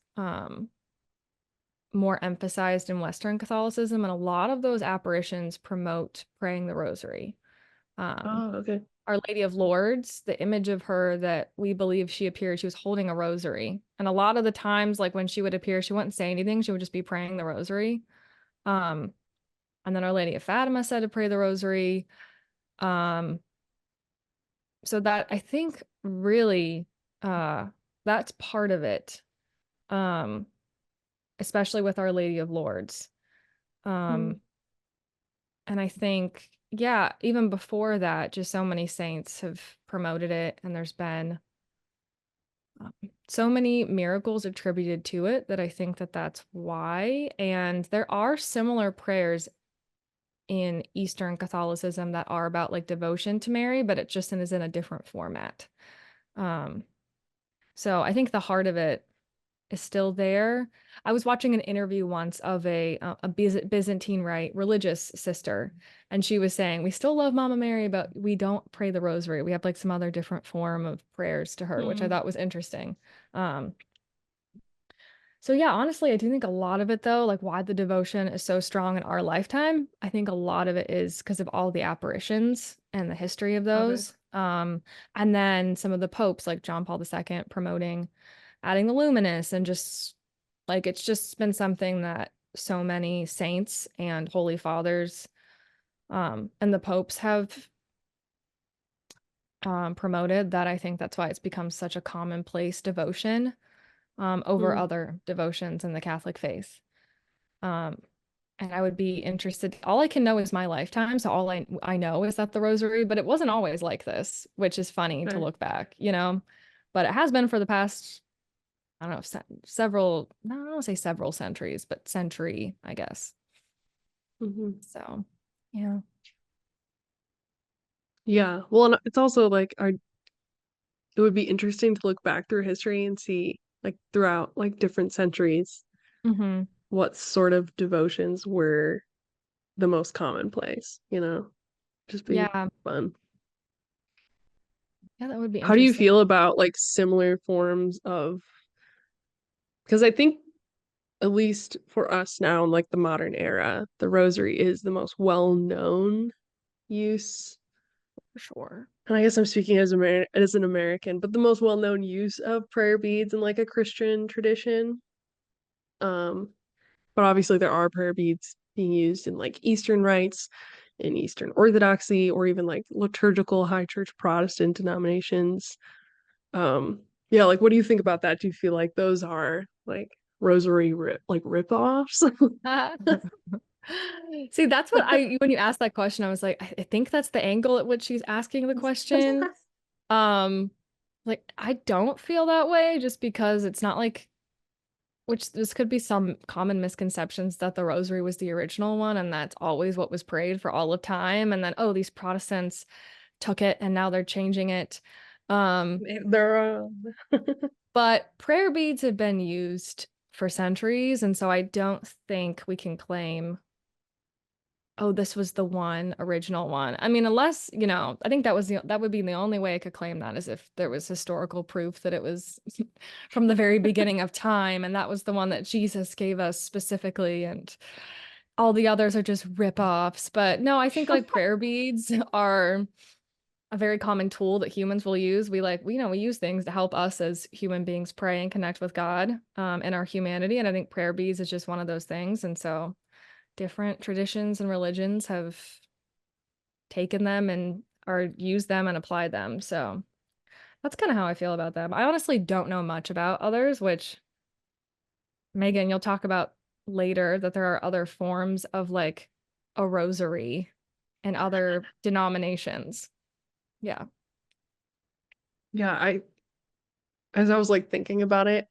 more emphasized in Western Catholicism, and a lot of those apparitions promote praying the rosary. Um, Oh, okay. Our Lady of Lourdes, the image of her that we believe she appeared, she was holding a rosary. And a lot of the times, like when she would appear, she wouldn't say anything. She would just be praying the rosary. Um, and then Our Lady of Fatima said to pray the rosary. Um, so that I think really that's part of it. Um, especially with Our Lady of Lourdes. Mm. Um, and I think, yeah, even before that, just so many saints have promoted it, and there's been so many miracles attributed to it that I think that that's why. And there are similar prayers in Eastern Catholicism that are about like devotion to Mary, but it just is in a different format. Um, so I think the heart of it is still there. I was watching an interview once of a Byzantine Rite religious sister, and she was saying we still love Mama Mary, but we don't pray the Rosary. We have like some other different form of prayers to her, which I Mm. thought was interesting. So yeah, honestly, I do think a lot of it though, like why the devotion is so strong in our lifetime, I think a lot of it is because of all the apparitions and the history of Okay. those. And then some of the popes like John Paul II promoting adding the luminous, and just like it's just been something that so many saints and holy fathers and the popes have promoted, that I think that's why it's become such a commonplace devotion over Mm. other devotions in the Catholic faith. Um, and I would be interested. All I can know is my lifetime, so all I know is that the rosary, but it wasn't always like this, which is funny to Okay. look back, But it has been for the past, I don't know, several, no, I don't want to say several centuries, but century, I guess. Hmm. So, yeah. Yeah. Well, and it's also like it would be interesting to look back through history and see like throughout like different centuries Hmm. what sort of devotions were the most commonplace, Just be Yeah. fun. Yeah, that would be How do you interesting. feel about like similar forms of, because I think at least for us now in like the modern era, the rosary is the most well-known use. For sure. And I guess I'm speaking as an American, but the most well-known use of prayer beads in like a Christian tradition. Um, but obviously there are prayer beads being used in like Eastern rites, in Eastern Orthodoxy, or even like liturgical high church Protestant denominations. Yeah, like what do you think about that? Do you feel like those are like rosary like rip-offs? See, that's what when you asked that question, I was like, I think that's the angle at which she's asking the question. Um, like I don't feel that way just because it's not like, which this could be some common misconceptions that the rosary was the original one and that's always what was prayed for all of time. And then, oh, these Protestants took it and now they're changing it. Um, They're but prayer beads have been used for centuries, and so I don't think we can claim, oh, this was the one original one. I mean, unless, I think that would be the only way I could claim that, is if there was historical proof that it was from the very beginning of time and that was the one that Jesus gave us specifically, and all the others are just rip-offs. But no, I think like prayer beads are a very common tool that humans will use. We use things to help us as human beings pray and connect with God in our humanity. And I think prayer beads is just one of those things. And so different traditions and religions have taken them and or used them and applied them. So that's kind of how I feel about them. I honestly don't know much about others, which Megan, you'll talk about later that there are other forms of like a rosary and other denominations. Yeah. Yeah, as I was like thinking about it,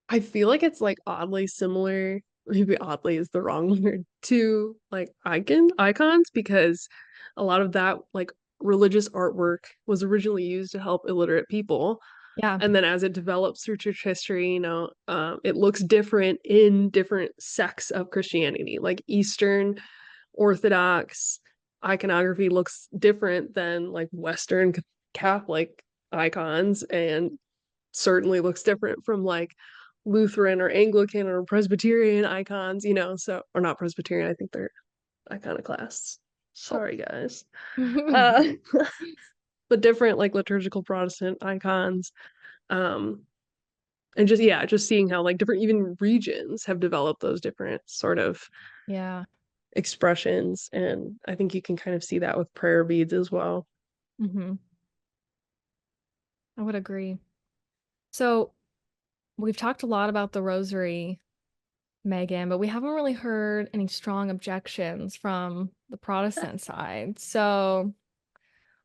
I feel like it's like oddly similar, maybe oddly is the wrong word, to like icons because a lot of that like religious artwork was originally used to help illiterate people. Yeah. And then as it develops through church history, it looks different in different sects of Christianity. Like Eastern Orthodox iconography looks different than like Western Catholic icons, and certainly looks different from like Lutheran or Anglican or Presbyterian icons, so, or not Presbyterian, I think they're iconoclasts. Oh. Sorry, guys. Uh, but different like liturgical Protestant icons. Um, and just, yeah, just seeing how like different even regions have developed those different sort of Yeah. expressions. And I think you can kind of see that with prayer beads as well. Hmm. I would agree. So we've talked a lot about the rosary, Megan, but we haven't really heard any strong objections from the Protestant side. So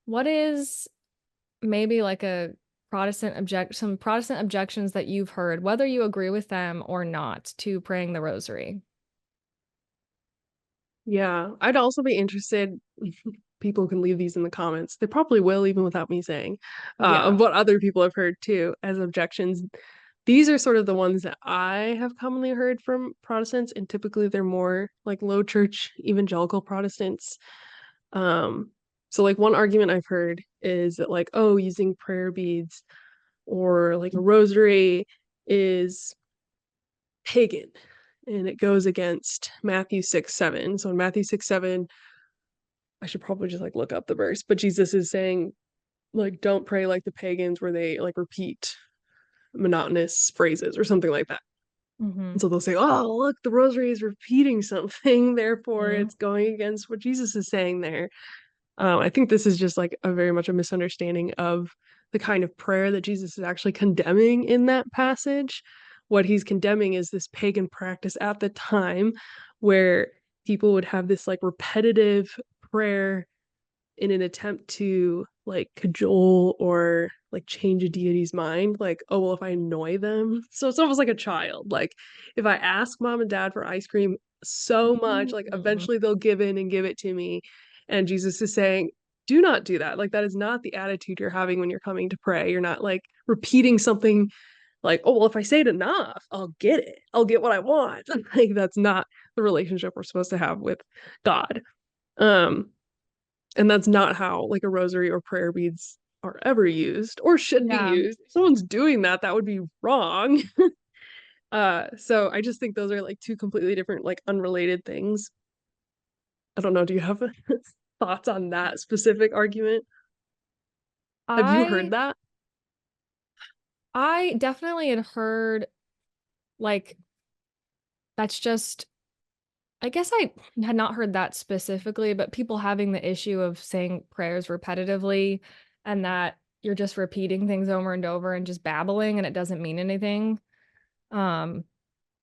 what is maybe like some Protestant objections that you've heard, whether you agree with them or not, to praying the rosary? Yeah, I'd also be interested. People can leave these in the comments. They probably will, even without me saying, Yeah. of what other people have heard too as objections. These are sort of the ones that I have commonly heard from Protestants, and typically they're more like low church evangelical Protestants. Um, so like one argument I've heard is that like, oh, using prayer beads or like a rosary is pagan, and it goes against Matthew 6:7. So in Matthew 6:7, I should probably just like look up the verse, but Jesus is saying like don't pray like the pagans where they like repeat monotonous phrases or something like that. Hmm. And so they'll say, "Oh, look, the rosary is repeating something, therefore Hmm. it's going against what Jesus is saying there." I think this is just like a very much a misunderstanding of the kind of prayer that Jesus is actually condemning in that passage. What he's condemning is this pagan practice at the time where people would have this like repetitive prayer in an attempt to like cajole or like change a deity's mind, like, oh well, if I annoy them, so it's almost like a child, like if I ask mom and dad for ice cream so much, like Hmm. eventually they'll give in and give it to me. And Jesus is saying, do not do that. Like that is not the attitude you're having when you're coming to pray. You're not like repeating something like, oh well, if I say it enough, I'll get what I want. Like that's not the relationship we're supposed to have with God. um and that's not how like a rosary or prayer beads are ever used or should be Yeah. used. If someone's doing that, that would be wrong. So I just think those are like two completely different, like unrelated things. I don't know, do you have thoughts on that specific argument? Have you heard I that? I definitely had heard like that's just I guess I had not heard that specifically, but people having the issue of saying prayers repetitively and that you're just repeating things over and over and just babbling and it doesn't mean anything. Um,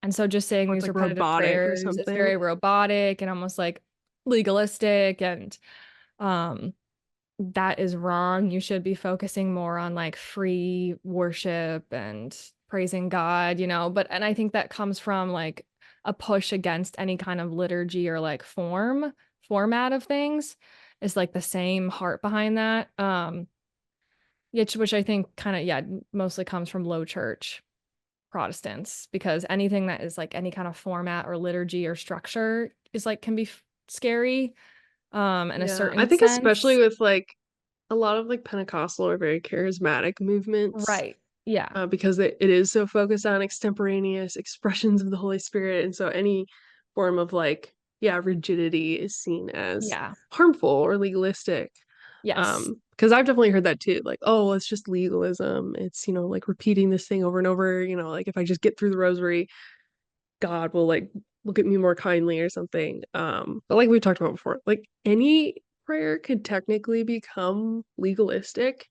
and so just saying Or it's these like repetitive robotic or prayers is something? very robotic and almost like legalistic and um that is wrong. You should be focusing more on like free worship and praising God, but and I think that comes from like a push against any kind of liturgy or like format of things is like the same heart behind that. Which I think kind of yeah, mostly comes from low church Protestants because anything that is like any kind of format or liturgy or structure is like can be scary in a Yeah, I certain think especially sense. with like a lot of like Pentecostal or very charismatic movements, Right. Yeah. because it is so focused on extemporaneous expressions of the Holy Spirit. And so any form of like, yeah, rigidity is seen as Yeah. harmful or legalistic. Yes. Because I've definitely heard that too. Like, oh, well, it's just legalism. It's, like repeating this thing over and over, like if I just get through the rosary, God will like look at me more kindly or something. But like we've talked about before, like any prayer could technically become legalistic.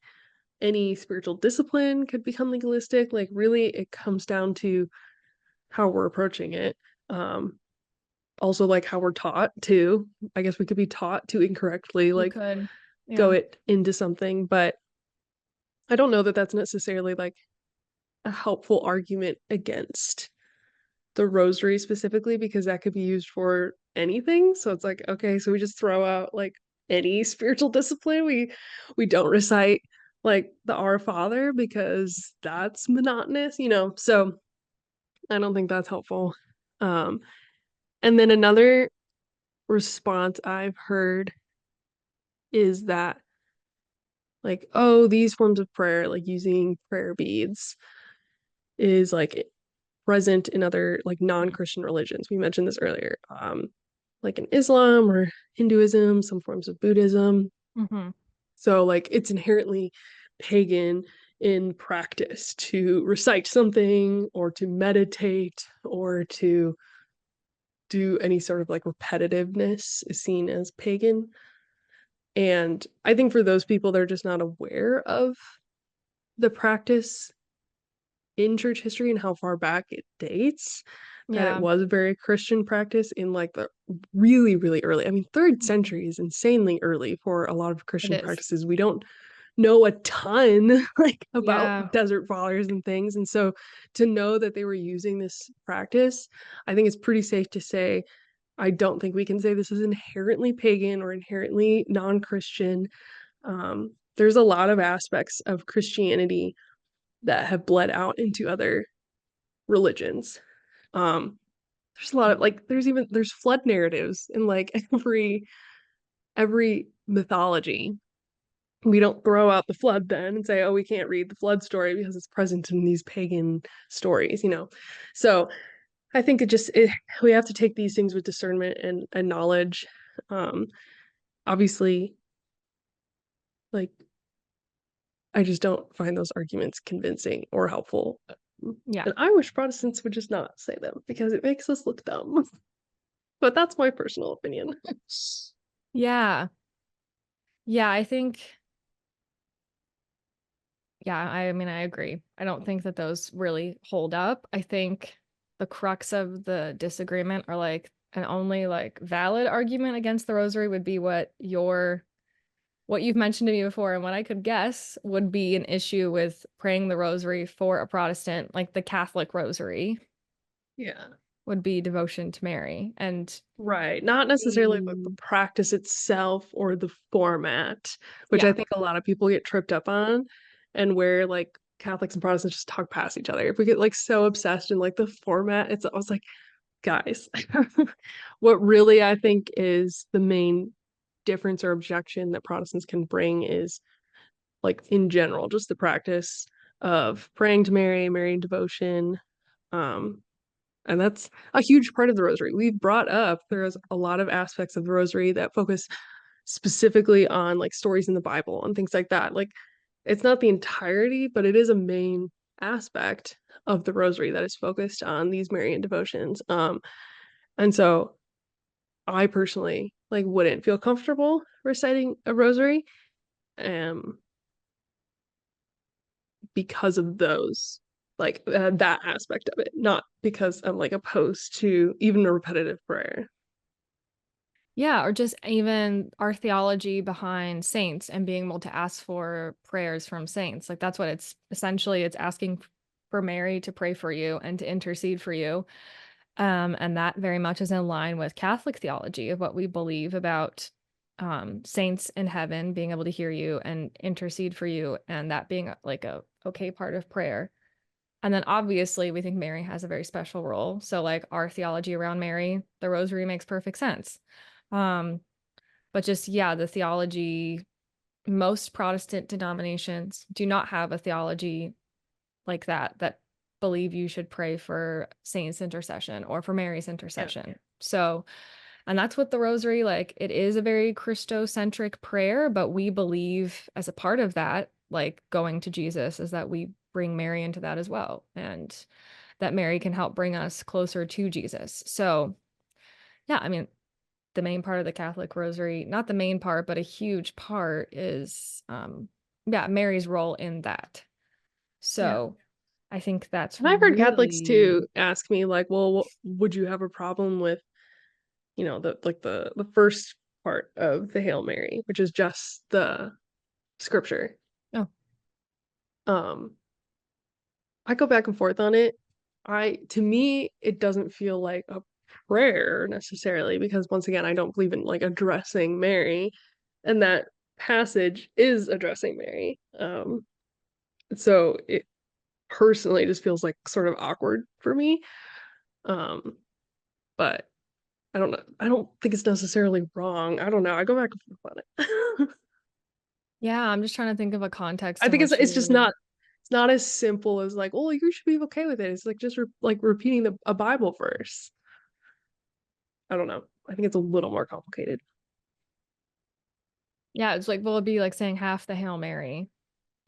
Any spiritual discipline could become legalistic. Like really it comes down to how we're approaching it. Um, Also like how we're taught too. I guess we could be taught to incorrectly You like could. go Yeah. it into something, but I don't know that that's necessarily like a helpful argument against the rosary specifically because that could be used for anything. So it's like, okay, so we just throw out like any spiritual discipline. We don't recite like the Our Father because that's monotonous, you know. So I don't think that's helpful. Um, and then another response I've heard is that like, oh, these forms of prayer, like using prayer beads, is like present in other like non-Christian religions. We mentioned this earlier. Like in Islam or Hinduism, some forms of Buddhism. Mm-hmm. So like it's inherently pagan in practice to recite something or to meditate or to do any sort of like repetitiveness is seen as pagan. And I think for those people, they're just not aware of the practice in church history and how far back it dates, that it Yeah. was a very Christian practice in like the really, really early. I mean, third Mhm. century is insanely early for a lot of It Christian is. practices. We don't know a ton like about Yeah. desert fathers and things. And so to know that they were using this practice, I think it's pretty safe to say I don't think we can say this is inherently pagan or inherently non-Christian. There's a lot of aspects of Christianity that have bled out into other religions. There's a lot of like there's flood narratives in like every mythology. We don't throw out the flood then and say, oh, we can't read the flood story because it's present in these pagan stories, you know. So I think we have to take these things with discernment and knowledge. Um, Obviously, like I just don't find those arguments convincing or helpful. Yeah. And I wish Protestants would just not say them because it makes us look dumb. But that's my personal opinion. Yeah. Yeah, I think, yeah, I mean, I agree. I don't think that those really hold up. I think the crux of the disagreement or like an only like valid argument against the rosary would be what you've mentioned to me before and what I could guess would be an issue with praying the rosary for a Protestant, like the Catholic rosary Yeah. would be devotion to Mary. And Right. Not necessarily the Mm. practice itself or the format, which I Yeah. think a lot of people get tripped up on, and where like Catholics and Protestants just talk past each other. If we get like so obsessed in like the format, I was like, guys, what really I think is the main difference or objection that Protestants can bring is like in general, just the practice of praying to Mary, Marian devotion. Um, and that's a huge part of the rosary. We've brought up there's a lot of aspects of the rosary that focus specifically on like stories in the Bible and things like that. Like it's not the entirety, but it is a main aspect of the rosary that is focused on these Marian devotions. And so I personally like wouldn't feel comfortable reciting a rosary um because of those that aspect of it, not because I'm like opposed to even a repetitive prayer. Yeah, or just even our theology behind saints and being able to ask for prayers from saints. Like that's what it's essentially it's asking for Mary to pray for you and to intercede for you. And that very much is in line with Catholic theology of what we believe about saints in heaven being able to hear you and intercede for you, and that being like a okay part of prayer. And then obviously we think Mary has a very special role. So like our theology around Mary, the rosary makes perfect sense. Um, but just yeah, the theology, most Protestant denominations do not have a theology like that believe you should pray for saints intercession or for Mary's Yeah. intercession. So, and that's what the rosary like it is a very Christocentric prayer, but we believe as a part of that, like going to Jesus is that we bring Mary into that as well and that Mary can help bring us closer to Jesus. So, yeah, I mean, the main part of the Catholic rosary, not the main part, but a huge part is yeah, Mary's role in that. Yeah. So, I think that's And I've heard Catholics really, too ask me like, well, would you have a problem with, the first part of the Hail Mary, which is just the scripture. oh, Um, I go back and forth on it. To me, it doesn't feel like a prayer necessarily, because once again, I don't believe in like addressing Mary, and that passage is addressing Mary. So it personally just feels like sort of awkward for me. Um, but I don't know. I don't think it's necessarily wrong. I don't know. I go back and forth on it. yeah, I'm just trying to think of a context I in think which it's you just would. not as simple as like, oh, you should be okay with it. It's like just like repeating a Bible verse. I don't know. I think it's a little more complicated. Yeah, it's like, well, it'd be like saying half the Hail Mary.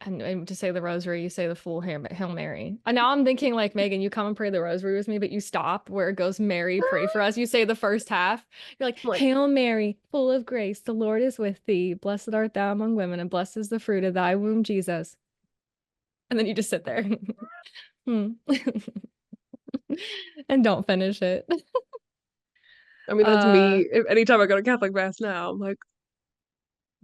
And to say the rosary, you say the full Hail Mary. And now I'm thinking, like, Megan, you come and pray the rosary with me, but you stop where it goes, Mary, pray for us. You say the first half. You're like, I'm like, Hail Mary, full of grace, the Lord is with thee. Blessed art thou among women, and blessed is the fruit of thy womb, Jesus. And then you just sit there. Hmm. And don't finish it. I mean, that's Uh, me. If anytime I go to Catholic mass now, I'm like,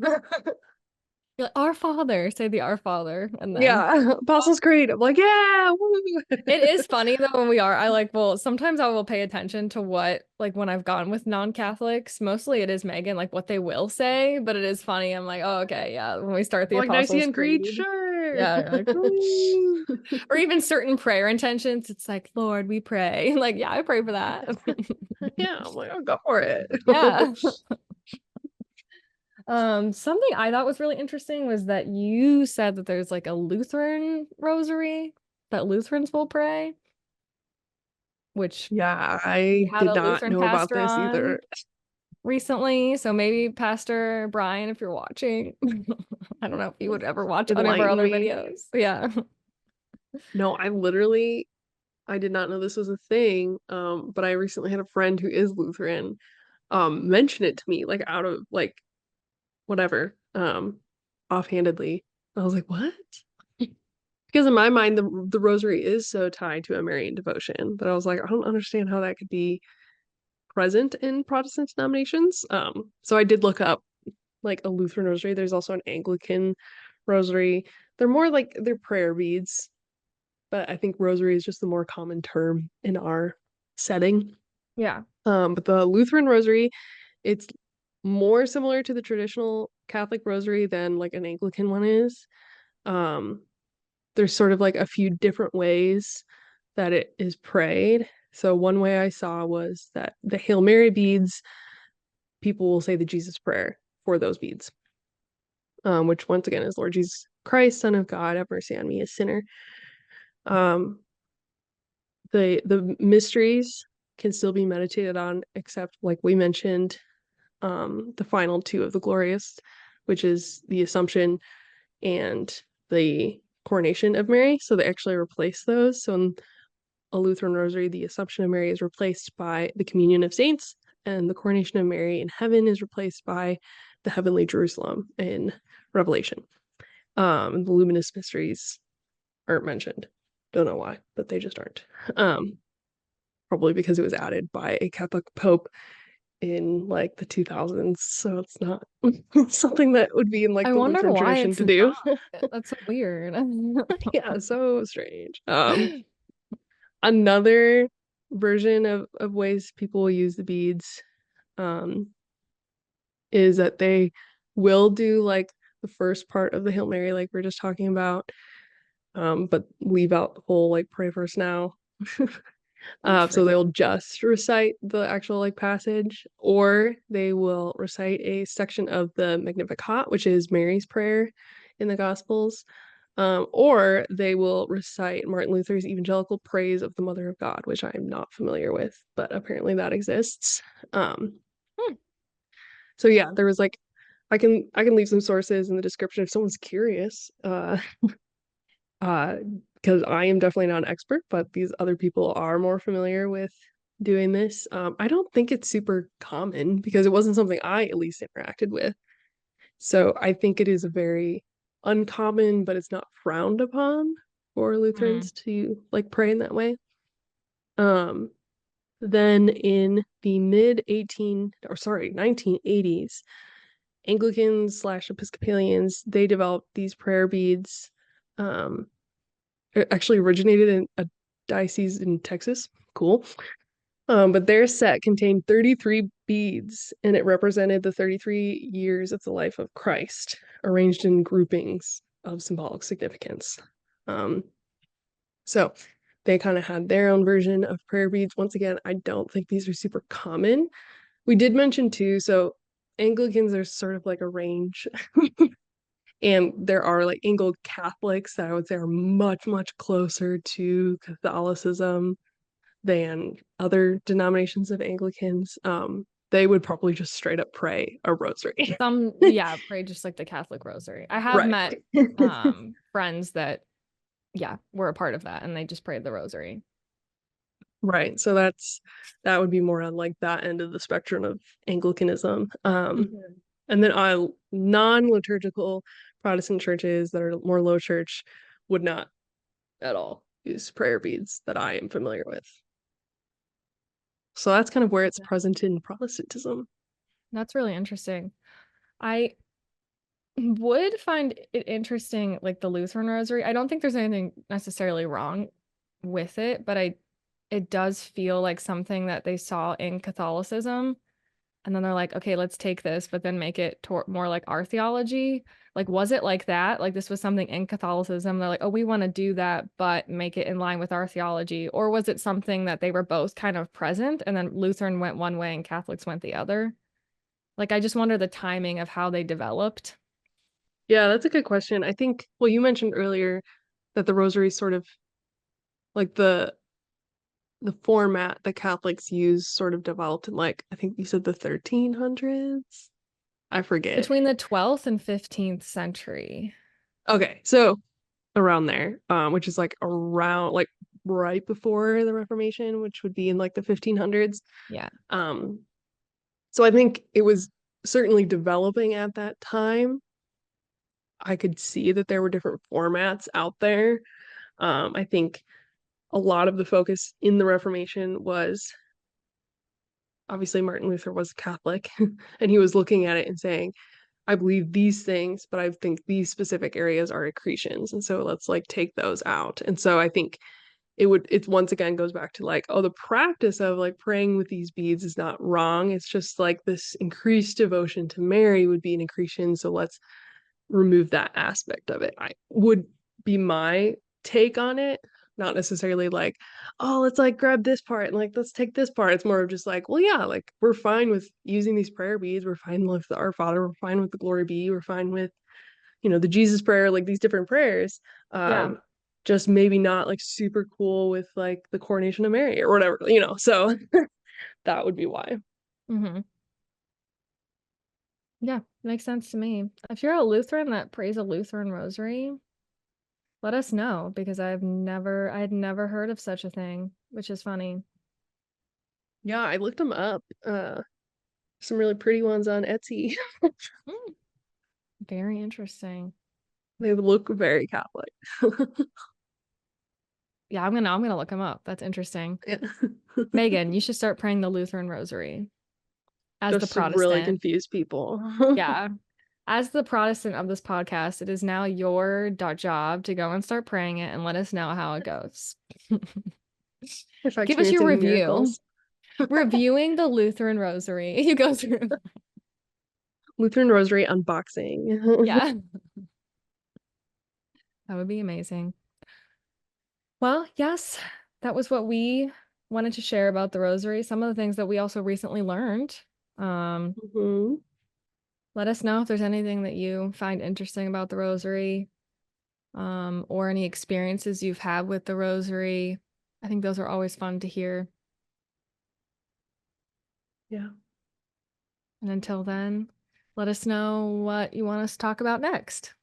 you're like, Our Father, say the Our Father, and then yeah, Apostles' Creed. I'm like, yeah, woo. it is funny though when we are. I like, well, sometimes I will pay attention to what, like, when I've gone with non-Catholics, mostly it is Megan, like what they will say, but it is funny. I'm like, oh, okay, yeah. When we start the Like Apostles' Nicene Creed, Creed, sure. yeah, you're like, "Ooh." Or even certain prayer intentions, it's like, Lord, we pray. Like, yeah, I pray for that. Yeah, I'm like, oh, go for it. Yeah. Something I thought was really interesting was that you said that there's like a Lutheran rosary that Lutherans will pray, which Yeah, we I had did a not Lutheran know about pastor this on either. recently. So maybe Pastor Brian, if you're watching, I don't know if you would ever watch any of our Enlighten other me. videos. Yeah. No, I did not know this was a thing. But I recently had a friend who is Lutheran, mention it to me, like out of like whatever, offhandedly. I was like, what? Because in my mind, the rosary is so tied to a Marian devotion that I was like, I don't understand how that could be present in Protestant denominations. So I did look up like a Lutheran rosary. There's also an Anglican rosary. They're more like they're prayer beads, but I think rosary is just the more common term in our setting. Yeah. But the Lutheran rosary, it's more similar to the traditional Catholic rosary than like an Anglican one is. Um, there's sort of like a few different ways that it is prayed. So one way I saw was that the Hail Mary beads, people will say the Jesus prayer for those beads, which once again is Lord Jesus Christ, Son of God, have mercy on me, a sinner. Um, the mysteries can still be meditated on, except like we mentioned, the final two of the Glorious, which is the Assumption and the Coronation of Mary. So they actually replace those. So in a Lutheran rosary, the Assumption of Mary is replaced by the Communion of Saints, and the Coronation of Mary in heaven is replaced by the Heavenly Jerusalem in Revelation. The luminous mysteries aren't mentioned. Don't know why, but they just aren't. Um, Probably because it was added by a Catholic pope in like the 2000s, so it's not something that would be in like I the wonder Lutheran why tradition it's to do. not. That's so weird. Yeah, so strange. Another version of ways people will use the beads um is that they will do like the first part of the Hail Mary, like we're just talking about, but leave out the whole like pray first now. So they'll Interesting. just recite the actual like passage, or they will recite a section of the Magnificat, which is Mary's prayer in the Gospels, or they will recite Martin Luther's Evangelical Praise of the Mother of God, which I'm not familiar with, but apparently that exists. Um, Hmm. so yeah, there was like I can leave some sources in the description if someone's curious. Uh, because I am definitely not an expert, but these other people are more familiar with doing this. I don't think it's super common because it wasn't something I at least interacted with. So I think it is a very uncommon, but it's not frowned upon. for Mm. Lutherans to like pray in that way. Um, then in the mid 1980s, Anglicans slash Episcopalians, they developed these prayer beads. It actually originated in a diocese in Texas. Cool. But their set contained 33 beads, and it represented the 33 years of the life of Christ, arranged in groupings of symbolic significance. Um, so they kind of had their own version of prayer beads. Once again, I don't think these are super common. We did mention too, so Anglicans are sort of like a range. And there are like Anglo Catholics that I would say are much, much closer to Catholicism than other denominations of Anglicans. They would probably just straight up pray a rosary. Some, yeah, pray just like the Catholic Rosary. I have Right. met friends that, yeah, were a part of that and they just prayed the Rosary. Right. So that would be more on like that end of the spectrum of Anglicanism. Mhm. And then non-liturgical Protestant churches that are more low church would not at all use prayer beads that I am familiar with. So that's kind of where it's Yeah. present in Protestantism. That's really interesting. I would find it interesting, like the Lutheran Rosary. I don't think there's anything necessarily wrong with it, but it does feel like something that they saw in Catholicism. And then they're like, okay, let's take this, but then make it more like our theology. Like, was it like that? Like, this was something in Catholicism. They're like, oh, we want to do that, but make it in line with our theology. Or was it something that they were both kind of present and then Lutheran went one way and Catholics went the other? Like, I just wonder the timing of how they developed. Yeah, that's a good question. I think, well, you mentioned earlier that the rosary is sort of like the format that Catholics use sort of developed in like I think you said the 1300s. I forget. Between the 12th and 15th century. Okay, so around there, which is like around like right before the Reformation, which would be in like the 1500s. Yeah. Um, so I think it was certainly developing at that time. I could see that there were different formats out there. I think a lot of the focus in the Reformation was obviously Martin Luther was Catholic and he was looking at it and saying, I believe these things, but I think these specific areas are accretions. And so let's like take those out. And so I think it once again goes back to like, oh, the practice of like praying with these beads is not wrong. It's just like this increased devotion to Mary would be an accretion. So let's remove that aspect of it. I would be my take on it, not necessarily like, oh, let's like grab this part and like let's take this part. It's more of just like, well, yeah, like we're fine with using these prayer beads, we're fine with the Our Father, we're fine with the Glory Be, we're fine with, the Jesus prayer, like these different prayers. Yeah. Just maybe not like super cool with like the coronation of Mary or whatever, so that would be why. Hmm. Yeah, makes sense to me. If you're a Lutheran that prays a Lutheran rosary, let us know because I had never heard of such a thing, which is funny. Yeah, I looked them up. Some really pretty ones on Etsy. Mm, very interesting. They look very Catholic. Yeah, I'm gonna look him up. That's interesting. Yeah. Megan, you should start praying the Lutheran rosary as the Just to really Protestant. confuse people. Yeah. As the Protestant of this podcast, it is now your job to go and start praying it and let us know how it goes. If I Give us experience your any review. miracles. Reviewing the Lutheran rosary. You go through. Lutheran Rosary unboxing. Yeah, that would be amazing. Well, yes, that was what we wanted to share about the rosary. Some of the things that we also recently learned. Um, Mhm. Let us know if there's anything that you find interesting about the rosary, or any experiences you've had with the rosary. I think those are always fun to hear. Yeah. And until then, let us know what you want us to talk about next.